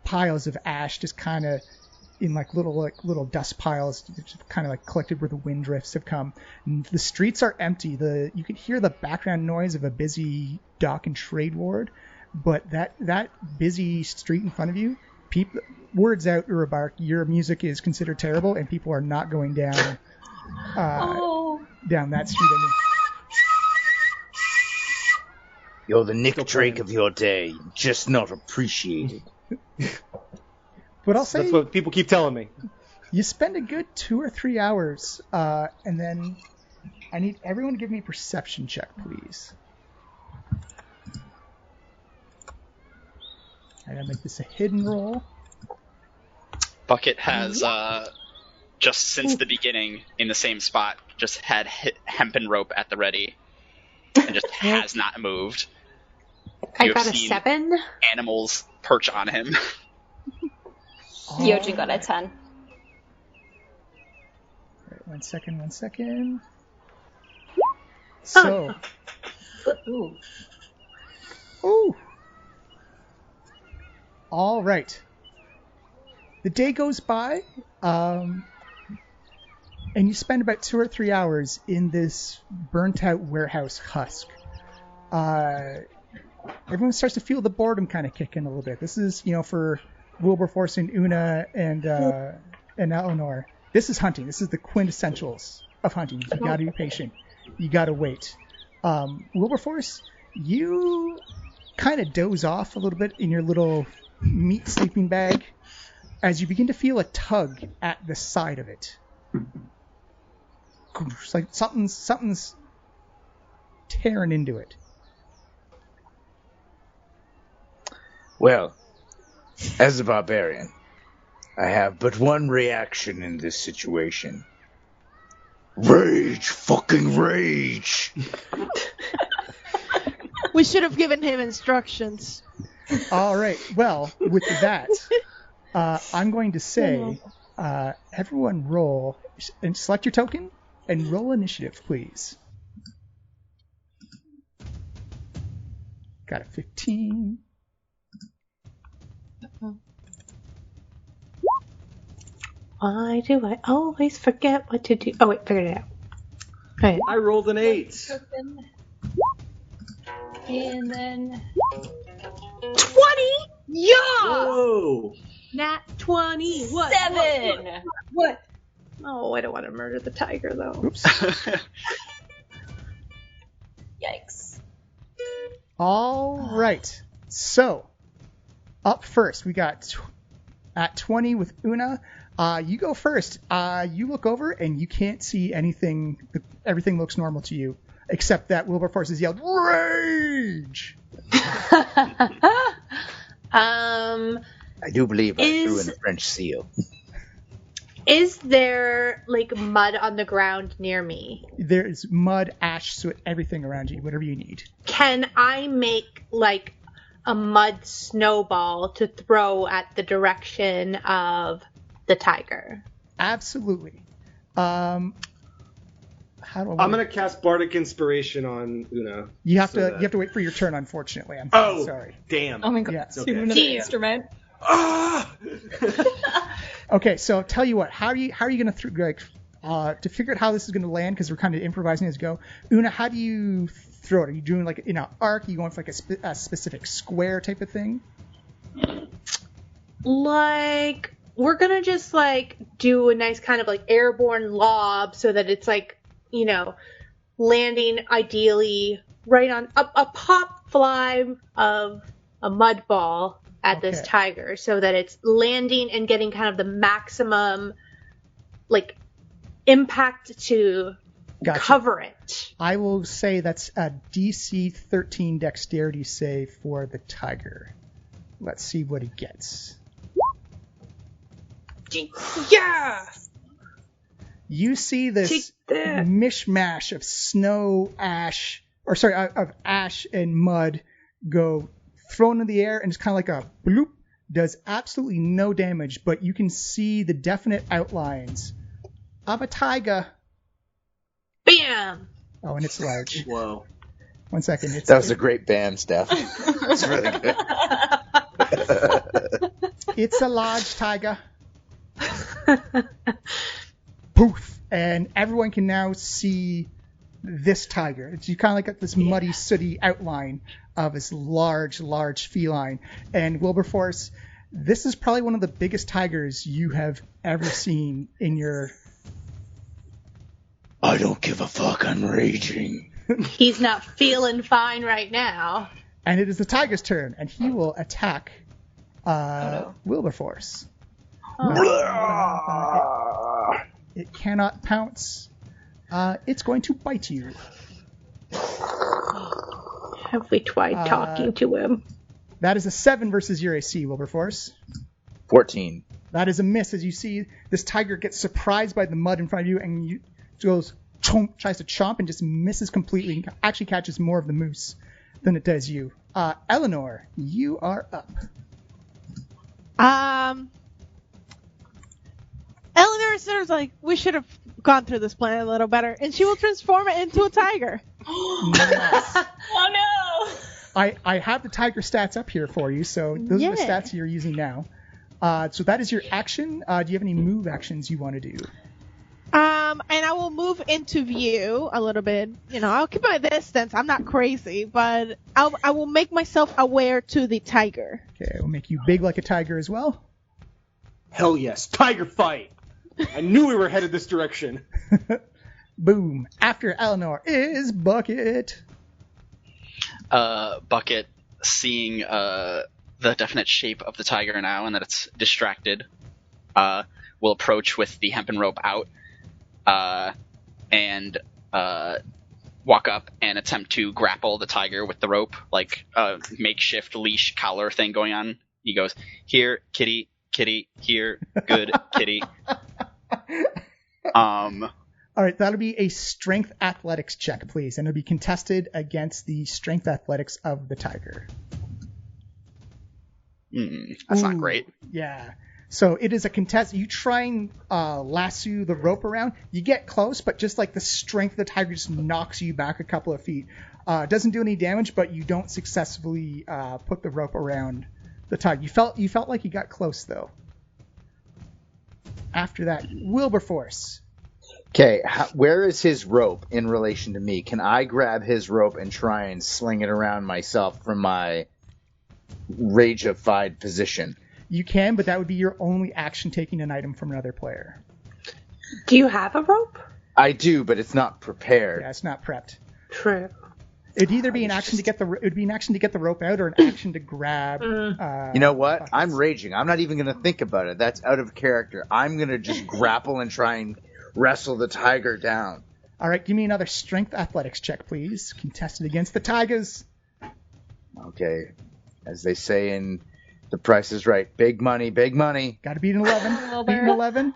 piles of ash just kind of in little dust piles, kind of like collected where the wind drifts have come. And the streets are empty. You can hear the background noise of a busy dock and trade ward, but that busy street in front of you, words out, Urubark, your music is considered terrible, and people are not going down down that street anymore. You're the Nick Drake of your day, just not appreciated. But I'll say that's what people keep telling me. You spend a good 2 or 3 hours, and then I need everyone to give me a perception check, please. I gotta make this a hidden roll. Bucket has, just since the beginning, in the same spot, just had hempen rope at the ready, and just has not moved. I got a 7. Animals perch on him. Yoji got a 10. Right, one second. So. Ooh. All right. The day goes by, and you spend about 2 or 3 hours in this burnt-out warehouse husk. Everyone starts to feel the boredom kind of kick in a little bit. This is, for Wilberforce and Una and Eleanor. This is hunting. This is the quintessentials of hunting. You got to be patient. You got to wait. Wilberforce, you kind of doze off a little bit in your little meat sleeping bag as you begin to feel a tug at the side of it. It's like something's tearing into it. Well, as a barbarian, I have but one reaction in this situation. Rage! Fucking rage! We should have given him instructions. All right. Well, with that, I'm going to say, everyone roll and select your token and roll initiative, please. Got a 15. Why do I always forget what to do? Oh, wait, figured it out. Right. I rolled an 8. And then 20? Yeah! Whoa! Nat 20. What? 7. What? Oh, I don't want to murder the tiger, though. Oops. Yikes. All right. So, up first, we got at 20 with Una. You go first. You look over and you can't see anything. Everything looks normal to you, except that Wilberforce has yelled, "Rage!" I do believe I threw in a French seal. Is there, mud on the ground near me? There's mud, ash, soot, everything around you, whatever you need. Can I make, a mud snowball to throw at the direction of the tiger? Absolutely. How do I? I'm gonna cast Bardic Inspiration on Una. You have to wait for your turn. Unfortunately, I'm sorry. Damn. Oh my god. Yeah. Okay. Another instrument. Ah! Okay, so tell you what. How are you gonna to figure out how this is gonna land, because we're kind of improvising as we go. Una, how do you throw it? Are you doing in an arc? Are you going for a specific square type of thing? We're gonna just do a nice kind of airborne lob so that it's landing ideally right on a pop fly of a mud ball at this tiger, so that it's landing and getting kind of the maximum impact to cover it. I will say that's a DC 13 dexterity save for the tiger. Let's see what he gets. Yeah! You see this mishmash of snow, ash, of ash and mud go thrown in the air, and it's kind of like a bloop, does absolutely no damage, but you can see the definite outlines of a tiger. Bam! Oh, and it's large. Whoa. 1 second. That was a great bam, Steph. It's really good. It's a large tiger. Poof. And everyone can now see this tiger. You kind of like got this muddy, sooty outline of this large, large feline. And Wilberforce, this is probably one of the biggest tigers you have ever seen in your... I don't give a fuck, I'm raging. He's not feeling fine right now. And it is the tiger's turn, and he will attack Wilberforce. It cannot pounce. It's going to bite you. Have we tried talking to him? That is a 7 versus your AC, Wilberforce. 14. That is a miss. As you see, this tiger gets surprised by the mud in front of you, and you goes chomp, tries to chomp, and just misses completely. Actually catches more of the moose than it does you. Eleanor, you are up. Eleanor is sort of like, we should have gone through this plan a little better, and she will transform it into a tiger. Nice. Oh no! I have the tiger stats up here for you, so those are the stats you're using now. So that is your action. Do you have any move actions you want to do? And I will move into view a little bit. You know, I'll keep my distance. I'm not crazy, but I will make myself aware to the tiger. Okay, we'll make you big like a tiger as well. Hell yes, tiger fight! I knew we were headed this direction. Boom. After Eleanor is Bucket. Bucket, seeing the definite shape of the tiger now and that it's distracted, will approach with the hempen rope out and walk up and attempt to grapple the tiger with the rope, like a makeshift leash collar thing going on. He goes, "Here, kitty, kitty, here, good kitty." All right, that'll be a strength athletics check, please, and it'll be contested against the strength athletics of the tiger. That's not great. Yeah. So it is a contest. You try and lasso the rope around. You get close, but just like the strength of the tiger just knocks you back a couple of feet. Doesn't do any damage, but you don't successfully put the rope around the tiger. You felt like you got close, though. After that, Wilberforce. Okay, where is his rope in relation to me? Can I grab his rope and try and sling it around myself from my ragified position? You can, but that would be your only action taking an item from another player. Do you have a rope? I do, but it's not prepared. Yeah, it's not prepped. True. It'd either be an action to get the rope out, or an action to grab. You know what? Buckets. I'm raging. I'm not even going to think about it. That's out of character. I'm going to just grapple and try and wrestle the tiger down. All right, give me another strength athletics check, please. Contested against the tigers. Okay, as they say in The Price is Right, big money, big money. Got to beat an 11. Beat an 11.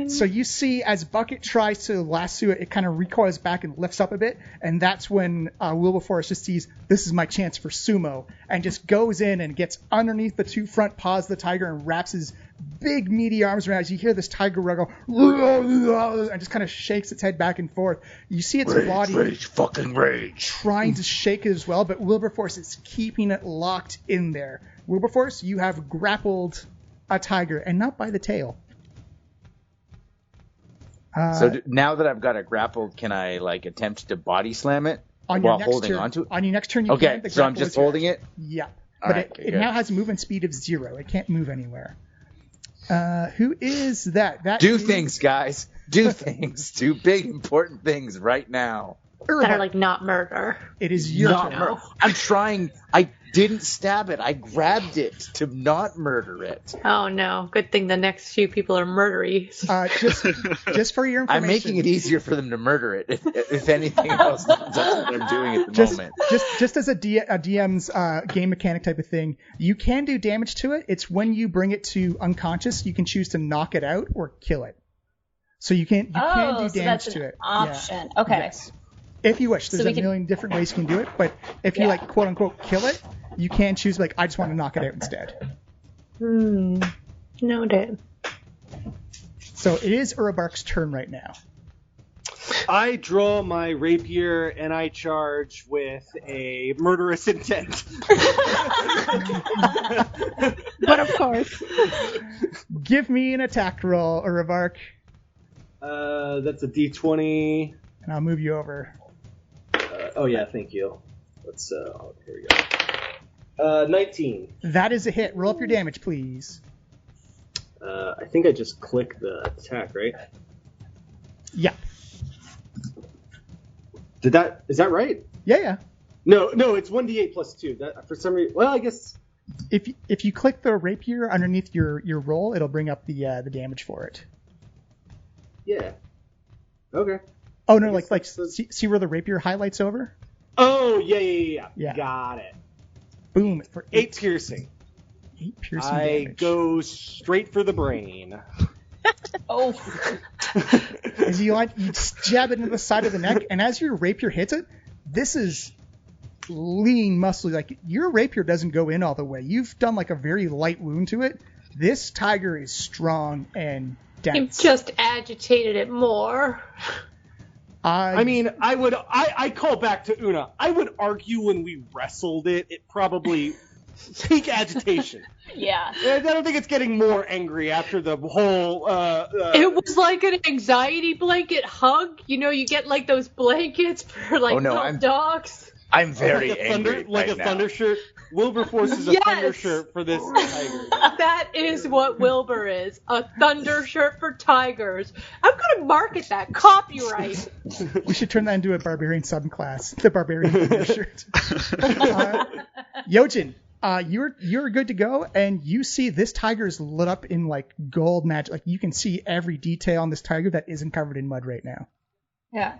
So you see, as Bucket tries to lasso it, it kind of recoils back and lifts up a bit, and that's when Wilberforce just sees, this is my chance for sumo, and just goes in and gets underneath the two front paws of the tiger and wraps his big meaty arms around. As you hear this tiger go, and just kind of shakes its head back and forth. You see its body rage. trying to shake it as well, but Wilberforce is keeping it locked in there. Wilberforce, you have grappled a tiger, and not by the tail. So now that I've got it grappled, can I attempt to body slam it while holding onto it? On your next turn, you can. Okay, so I'm just holding it? Yeah. All But right, it now has a movement speed of 0. It can't move anywhere. Who is that? Do things, guys. Do things. Do big, important things right now. That are not murder. It is your turn. I'm trying. I didn't stab it. I grabbed it to not murder it. Oh no! Good thing the next few people are murdery. Just for your information, I'm making it easier for them to murder it. If anything else, that's what I'm doing at the moment. Just as a DM's game mechanic type of thing, you can do damage to it. It's when you bring it to unconscious, you can choose to knock it out or kill it. So you can do damage that's to an it. option. Yeah. Okay. Yes. If you wish, there's So we a can- million different ways you can do it. But if you Yeah. like quote unquote kill it, you can choose like I just want to knock it out instead. Noted. So it is Urabark's turn right now. I draw my rapier and I charge with a murderous intent. But of course. Give me an attack roll, Urabark, That's a D20. and I'll move you over. Oh yeah, thank you. Let's here we go. 19. That is a hit. Roll up your damage, please. I think I just click the attack, right? Yeah. Is that right? Yeah. No, it's 1d8 plus 2. That for some reason. Well, I guess. If you click the rapier underneath your roll, it'll bring up the damage for it. Yeah. Okay. Oh no, I guess like that's- see where the rapier highlights over? Oh yeah. Yeah. Got it. Boom for 8 piercing. 8 piercing I damage. go straight for the brain. Oh. As you just jab it into the side of the neck, and as your rapier hits it, this is lean, muscly. Like your rapier doesn't go in all the way. You've done like a very light wound to it. This tiger is strong and You've dense. just agitated it more. I mean, I call back to Una. I would argue when we wrestled it probably peak agitation. Yeah. I don't think it's getting more angry after the whole. It was like an anxiety blanket hug. You know, you get like those blankets for like Oh, no, little I'm- dogs. I'm very like a angry thunder, like right a now. thunder shirt. Wilberforce is a Yes! thunder shirt for this tiger. That is what Wilbur is. A thunder shirt for tigers. I'm going to market that. Copyright. we should turn that into a barbarian subclass. The barbarian shirt. Yojin, you're good to go, and you see this tiger is lit up in like gold magic. Like you can see every detail on this tiger that isn't covered in mud right now. Yeah.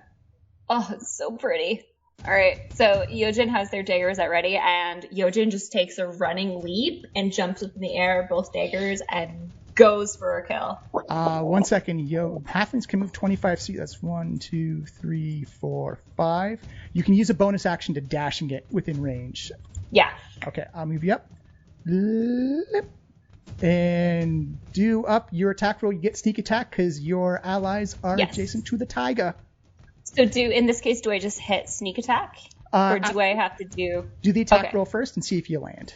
Oh, it's so pretty. All right, so Yojin has their daggers at ready, and Yojin just takes a running leap and jumps up in the air, both daggers, and goes for a kill. 1 second, halflings can move 25 feet. That's 1, 2, 3, 4, 5. You can use a bonus action to dash and get within range. Yeah. Okay, I'll move you up. And do up your attack roll. You get sneak attack because your allies are Yes. adjacent to the tiger. So in this case, do I just hit sneak attack? Or do I have to do... Do the attack Okay. roll first and see if you land.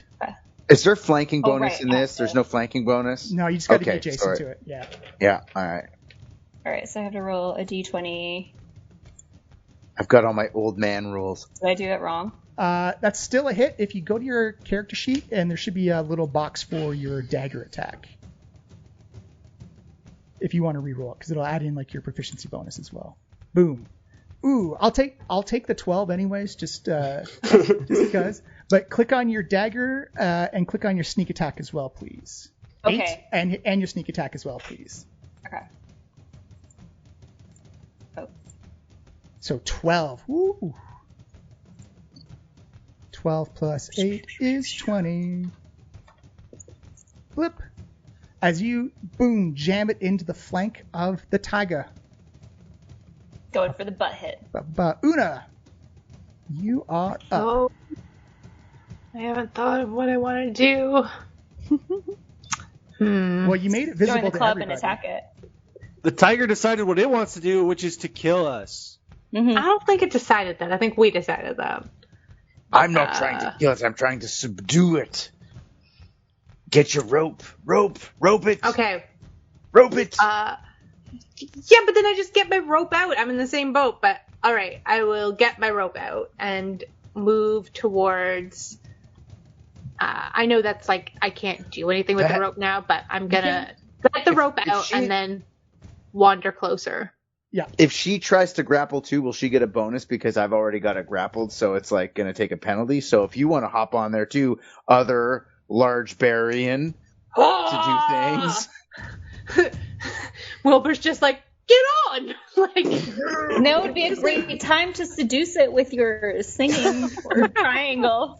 Is there flanking Oh, bonus right, in this? after. There's no flanking bonus? No, you just got to be Okay, adjacent sorry. to it. Yeah. Yeah, alright. All right, so I have to roll a d20. I've got all my old man rules. Did I do it wrong? That's still a hit. If you go to your character sheet, and there should be a little box for your dagger attack. If you want to reroll it, because it'll add in like your proficiency bonus as well. Boom. Ooh, I'll take the 12 anyways, just because. But click on your dagger and click on your sneak attack as well, please. Okay. 8 and your sneak attack as well, please. Okay. Oh. So 12. Woo. 12 plus 8 is 20. Flip. As you, boom, jam it into the flank of the tiger. Going for the butt hit. But Una, you are up. Oh, I haven't thought of what I want to do. Well, you made it Join visible the to club everybody. and attack it. The tiger decided what it wants to do, which is to kill us. I don't think it decided that. I think we decided that. I'm not trying to kill it, I'm trying to subdue it. Get your rope it. Okay. Rope it. Yeah, but then I just get my rope out. I'm in the same boat, but all right, I will get my rope out and move towards. I know that's like I can't do anything with the rope now, but I'm gonna get the rope out and then wander closer. Yeah. If she tries to grapple too, will she get a bonus because I've already got it grappled, so it's like going to take a penalty. So if you want to hop on there too, other large Barian to do things. Wilbur's just like, get on! Like, Now would be a great time to seduce it with your singing or triangle.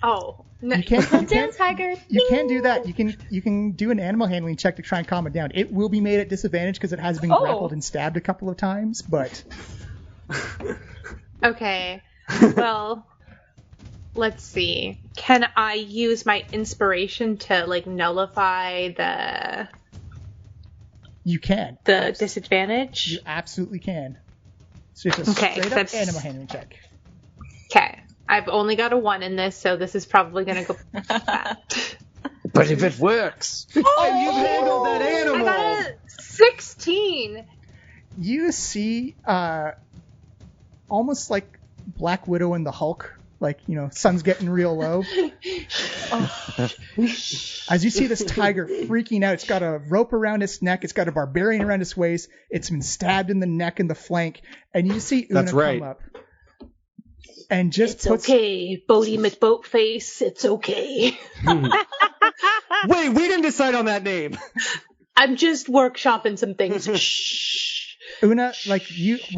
oh, You can't. Calm down, tiger. You can do that. You can do an animal handling check to try and calm it down. It will be made at disadvantage because it has been grappled and stabbed a couple of times, but. Okay. Well, let's see. Can I use my inspiration to like nullify the? You can. The disadvantage. You absolutely can. So it's a straight up animal handling check. Okay. I've only got a 1 in this, so this is probably going to go bad. But if it works... Oh, you handled that animal! I got a 16! You see almost like Black Widow and the Hulk. Like, sun's getting real low. As you see this tiger freaking out, it's got a rope around its neck. It's got a barbarian around its waist. It's been stabbed in the neck and the flank. And you see Una come up. And just okay, Bodie McBoatface, it's okay. Wait, we didn't decide on that name. I'm just workshopping some things. Shh. Una, like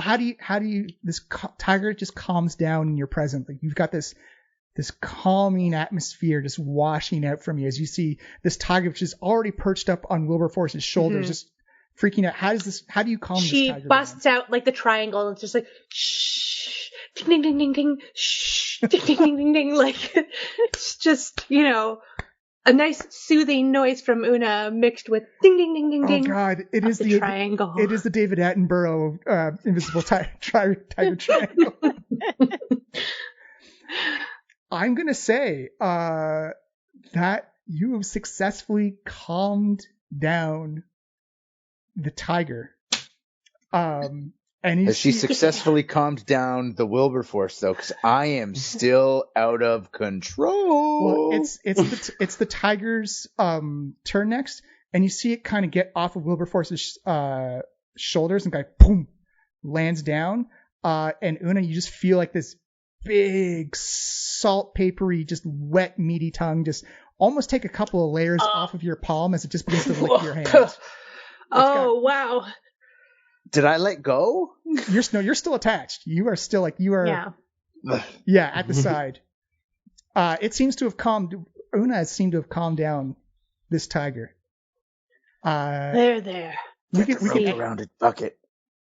how do you this tiger just calms down in your presence. Like you've got this calming atmosphere just washing out from you as you see this tiger, which is already perched up on Wilberforce's shoulders, just freaking out. How do you calm this tiger? She busts out like the triangle and it's just like shh. Ding ding ding ding, shh, ding ding ding ding ding. Like it's just a nice soothing noise from Una mixed with ding ding ding ding ding. Oh God, it is the triangle. It is the David Attenborough invisible tiger triangle. I'm gonna say that you have successfully calmed down the tiger. Has she successfully calmed down the Wilberforce though? Because I am still out of control. Well, it's the tiger's turn next, and you see it kind of get off of Wilberforce's shoulders and kind of boom lands down. And Una, you just feel like this big salt papery, just wet meaty tongue just almost take a couple of layers off of your palm as it just begins to lick your hand. Wow. Did I let go? You're still attached. You are still at the side. It seems to have Una has seemed to have calmed down this tiger. There. Get the rope around it, Bucket.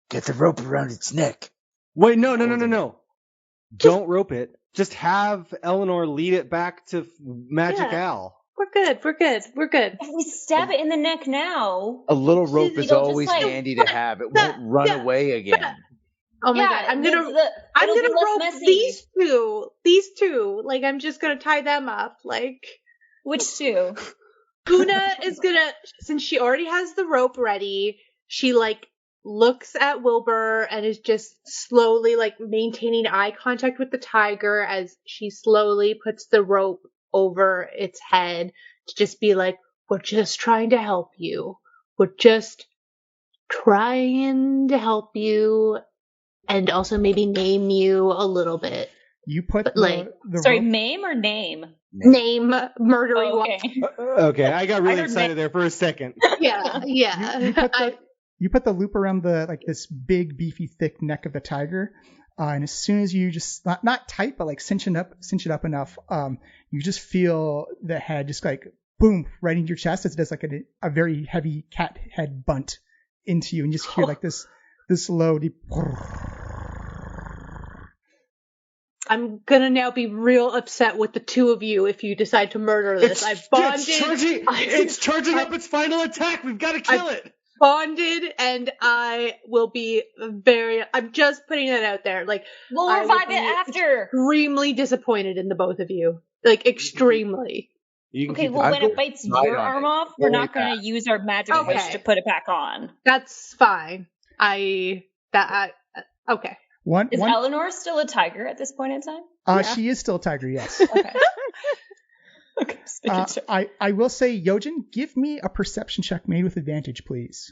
Get the rope around its neck. Wait, no. Don't rope it. Just have Eleanor lead it back to Magic Al. We're good. If we stab it in the neck now. A little rope is always handy to have. It won't run away again. Oh my God. I'm gonna rope messy. These two. Like, I'm just gonna tie them up. Like, which two? Una is gonna, since she already has the rope ready, she like looks at Wilbur and is just slowly like maintaining eye contact with the tiger as she slowly puts the rope over its head to just be like, we're just trying to help you. We're just trying to help you and also maybe name you a little bit. You put the sorry, maim or name? Name murdering. Oh, okay. Okay, I got really excited there for a second. Yeah. You put the loop around this big, beefy, thick neck of the tiger. And as soon as you just not tight, but like cinch it up enough, you just feel the head just like boom right into your chest as it does like a very heavy cat head bunt into you, and you just hear like this low deep. I'm gonna now be real upset with the two of you if you decide to murder this. I've bonded. It's charging up its final attack. We've got to kill it. Bonded, and I will be I'm just putting that out there. Like, we'll revive it after. Extremely disappointed in the both of you. Like, extremely. Okay, well, when it bites your arm off, we're not going to use our magic wish to put it back on. That's fine. Okay. Is Eleanor still a tiger at this point in time? She is still a tiger, yes. Okay. I will say, Yojin, give me a perception check made with advantage, please.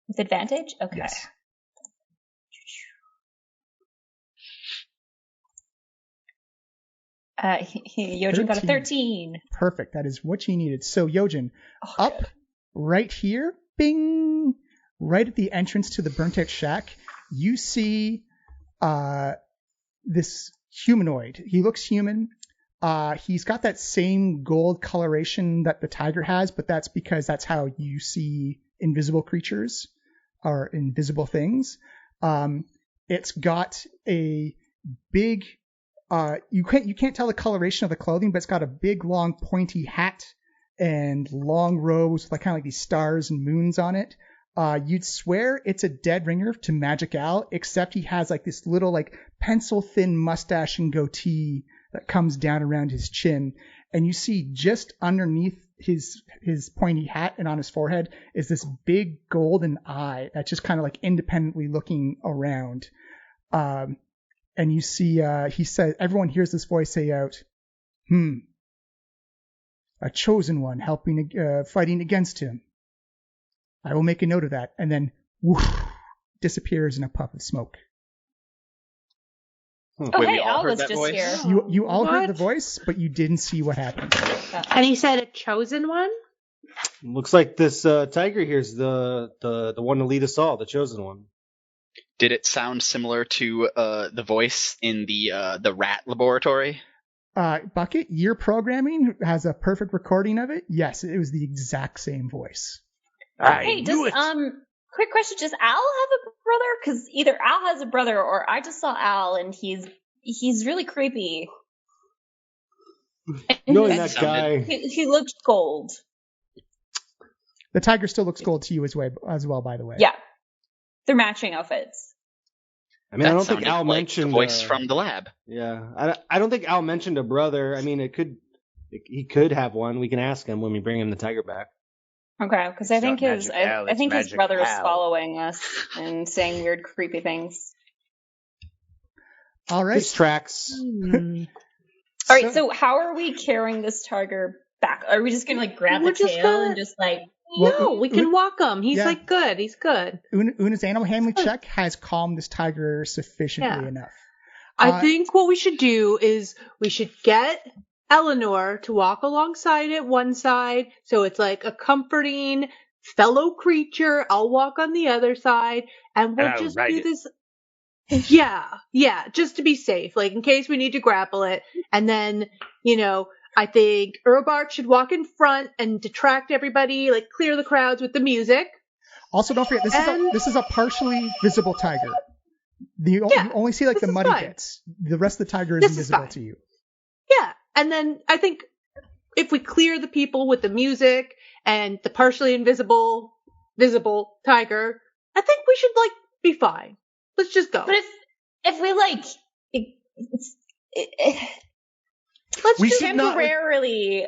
With advantage? Okay. Yes. Yojin got a 13. Perfect. That is what you needed. So, Yojin, up right here, bing, right at the entrance to the burnt out shack, you see this humanoid. He looks human. He's got that same gold coloration that the tiger has, but that's because that's how you see invisible creatures or invisible things. It's got a big, you can't tell the coloration of the clothing, but it's got a big, long, pointy hat and long robes with like kind of like these stars and moons on it. You'd swear it's a dead ringer to Magic Al, except he has like this little like pencil thin mustache and goatee that comes down around his chin. And you see just underneath his pointy hat and on his forehead is this big golden eye that's just kind of like independently looking around. And you see, he says, everyone hears this voice say out, a chosen one fighting against him. I will make a note of that. And then whoosh, disappears in a puff of smoke. Oh, Wait, hey, we all Al heard was that just voice? here. You all heard the What? voice, but you didn't see what happened. And he said a chosen one? Looks like this tiger here's the one to lead us all, the chosen one. Did it sound similar to the voice in the rat laboratory? Bucket, your programming has a perfect recording of it. Yes, it was the exact same voice. Hey, quick question: does Al have a brother? Because either Al has a brother, or I just saw Al and he's really creepy. And Knowing he's- that guy, he looked gold. The tiger still looks gold to you as well, by the way. Yeah, they're matching outfits. I mean, I That don't think sounded Al like mentioned the voice from the lab. Yeah, I don't think Al mentioned a brother. I mean, he could have one. We can ask him when we bring him the tiger back. Okay, because I It's think not his Magic Al, I it's think his Magic brother is Al. following us and saying weird, creepy things. All right. This tracks. All right, so how are we carrying this tiger back? Are we just gonna like grab We're the just tail gonna- and just like? No, we can walk him. He's Yeah. like good. He's good. Una's animal handling check has calmed this tiger sufficiently Yeah. enough. I think what we should do is we should get Eleanor to walk alongside it one side, so it's like a comforting fellow creature. I'll walk on the other side, and we'll And I'll just ride do it. this. Yeah, just to be safe, like in case we need to grapple it. And then, I think Urbart should walk in front and detract everybody, like clear the crowds with the music. Also, don't forget, this is a partially visible tiger. You only see like this the is muddy fine. bits. The rest of the tiger is This is invisible fine. to you. Yeah, and then I think if we clear the people with the music and the partially visible tiger, I think we should be fine. Let's just go. But if we Let's We just should not- temporarily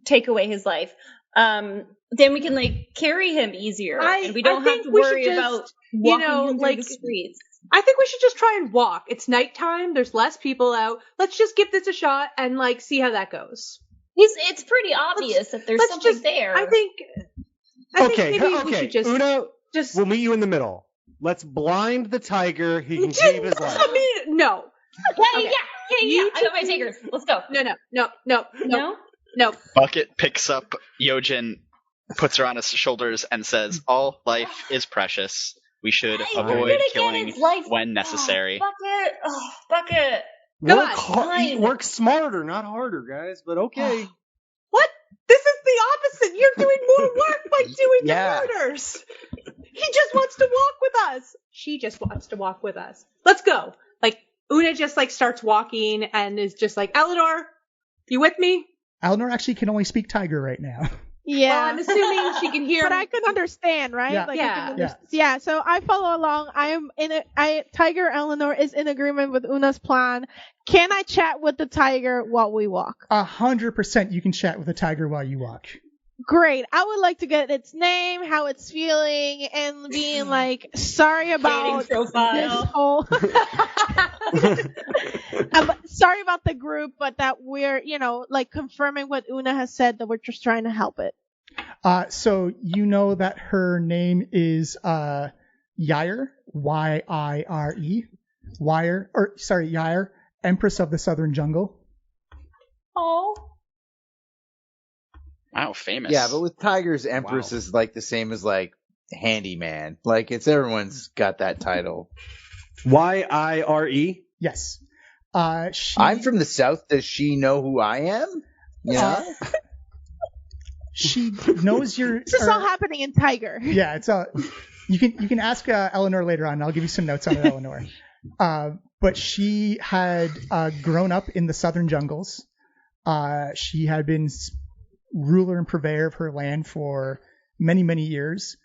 take away his life, then we can carry him easier, and we don't have think to we should worry just, about walking him through the streets. I think we should just try and walk. It's nighttime. There's less people out. Let's just give this a shot and see how that goes. It's pretty obvious that there's let's something just- there. I think Okay, maybe we should just Una, just we'll meet you in the middle. Let's blind the tiger. He can save his life. I mean, no. Yeah. You I got my takers. Let's go. No. Bucket picks up Yojin, puts her on his shoulders, and says, "All life is precious. We should Hey, we're avoid gonna get killing his life. when necessary." Bucket. Come Work on, fine. work smarter, not harder, guys. But okay. What? This is the opposite. You're doing more work by doing Yeah. the murders. He just wants to walk with us. She just wants to walk with us. Let's go. Una just starts walking and is just like, Eleanor, you with me? Eleanor actually can only speak tiger right now. Well, I'm assuming she can hear. But I can understand, right? Yeah. Like, Yeah. I can yeah. So I follow along. Tiger Eleanor is in agreement with Una's plan. Can I chat with the tiger while we walk? 100% you can chat with a tiger while you walk. Great. I would like to get its name, how it's feeling, and being sorry about Dating profile. this whole. Sorry about the group, but that we're, confirming what Una has said, that we're just trying to help it. So you know that her name is Yair, Y-I-R-E, Yair, Empress of the Southern Jungle. Oh. Wow, famous. Yeah, but with tigers, Empress is the same as handyman. Everyone's got that title. Yire. Yes. I'm from the south. Does she know who I am? Yeah. She knows your. This is all happening in Tiger. Yeah, it's you can ask Eleanor later on. I'll give you some notes on it, Eleanor. But she had grown up in the southern jungles. She had been ruler and purveyor of her land for many, many years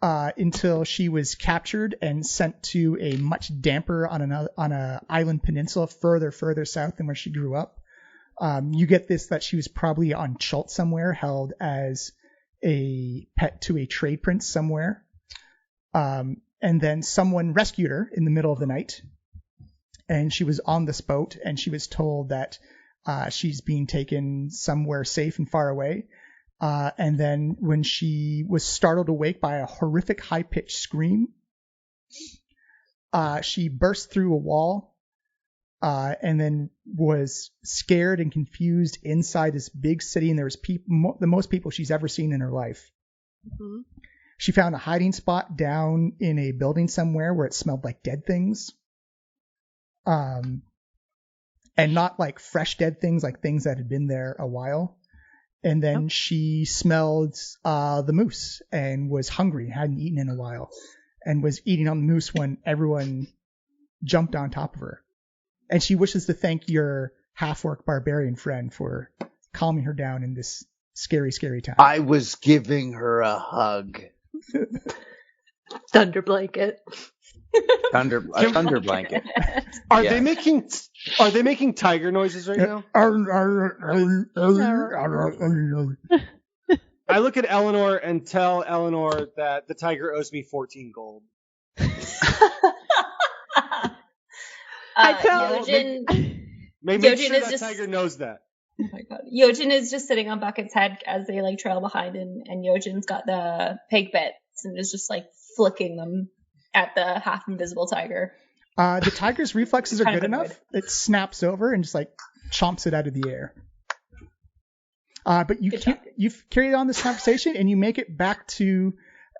until she was captured and sent to a much damper on an island peninsula further south than where she grew up. You get this that she was probably on Chult somewhere, held as a pet to a trade prince somewhere. And then someone rescued her in the middle of the night. And she was on this boat, and she was told that she's being taken somewhere safe and far away. And then when she was startled awake by a horrific high-pitched scream, she burst through a wall and then was scared and confused inside this big city. And there was the most people she's ever seen in her life. Mm-hmm. She found a hiding spot down in a building somewhere where it smelled like dead things. And not like fresh dead things, like things that had been there a while. And then she smelled the moose and was hungry, hadn't eaten in a while, and was eating on the moose when everyone jumped on top of her. And she wishes to thank your half-orc barbarian friend for calming her down in this scary, scary time. I was giving her a hug. Thunder blanket. Thunder blanket. Are they making tiger noises right now? I look at Eleanor and tell Eleanor that the tiger owes me 14 gold. I tell Make Yojin sure is that just... tiger knows that. Oh my god. Yojin is just sitting on Bucket's head as they like trail behind, and Yojin's got the pig bits and is just like flicking them at the half invisible tiger. The tiger's reflexes are good enough. It snaps over and just like chomps it out of the air. But you've carried on this conversation and you make it back to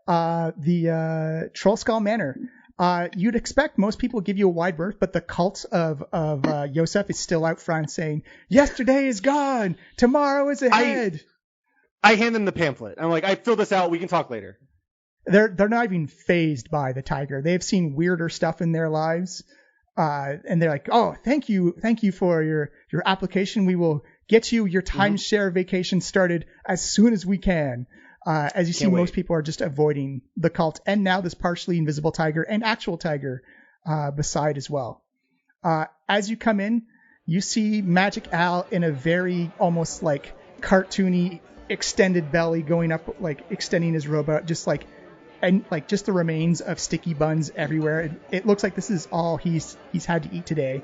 the Trollskull Manor. You'd expect most people give you a wide berth, but the cult of Yosef is still out front saying, "Yesterday is gone, tomorrow is ahead." I hand them the pamphlet. I'm like, I filled this out. We can talk later. They're not even phased by the tiger. They've seen weirder stuff in their lives, and they're like, "Oh, thank you for your application. We will get you your timeshare vacation started as soon as we can." As you see, most people are just avoiding the cult, and now this partially invisible tiger and actual tiger beside as well. As you come in, you see Magic Al in a very almost like cartoony extended belly going up, like extending his robe out, just like the remains of sticky buns everywhere. It looks like this is all he's had to eat today.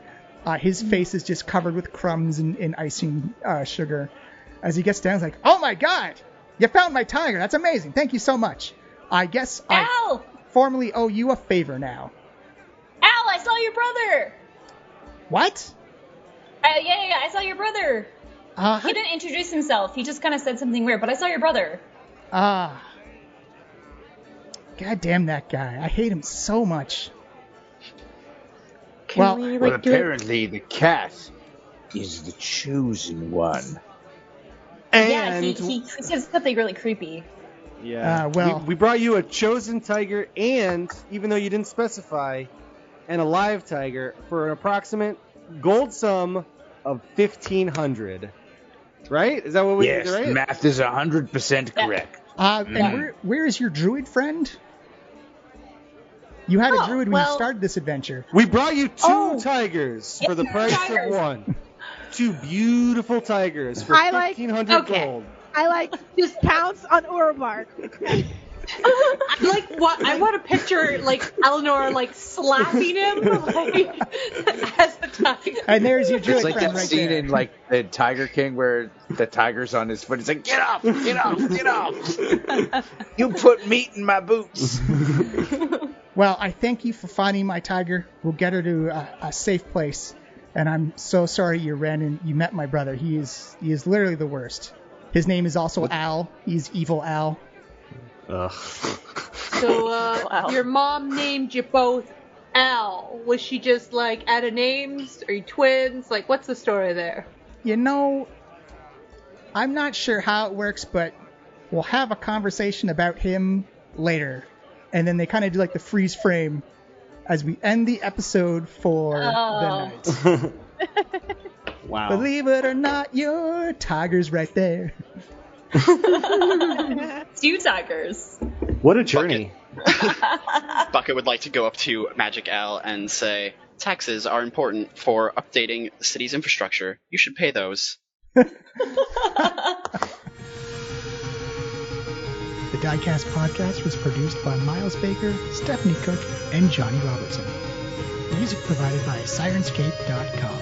His face is just covered with crumbs and icing sugar. As he gets down, he's like, "Oh my God! You found my tiger. That's amazing. Thank you so much. I guess I formally owe you a favor now." Al, I saw your brother. What? Yeah, I saw your brother. He didn't introduce himself. He just kind of said something weird, but I saw your brother. God damn that guy. I hate him so much. But apparently the cat is the chosen one. And yeah, he says something really creepy. Yeah. Well, we brought you a chosen tiger, and even though you didn't specify, an alive tiger for an approximate gold sum of 1,500. Right? Is that what we did? Right? Math is 100% correct. And where is your druid friend? You had a druid when you started this adventure. We brought you two tigers for the price of one. Two beautiful tigers for 1,500 gold. I like just pounce on Orobark. Like what? I want to picture like Eleanor like slapping him like as a tiger. And there's your druid It's like friend that right scene there. in like the Tiger King where the tiger's on his foot. He's like, "Get off! Get off! Get off! You put meat in my boots." Well, I thank you for finding my tiger. We'll get her to a safe place. And I'm so sorry you met my brother. He is literally the worst. His name is also Al. He's Evil Al. So your mom named you both Al? Was she just like out of names? Are you twins? Like, what's the story there? You know, I'm not sure how it works, but we'll have a conversation about him later. And then they kind of do like the freeze frame as we end the episode for the night. Wow. Believe it or not, your tiger's right there. 2 tigers. What a journey. Bucket would like to go up to Magic Al and say, taxes are important for updating the city's infrastructure. You should pay those. The Diecast podcast was produced by Miles Baker, Stephanie Cook, and Johnny Robertson. Music provided by Syrinscape.com.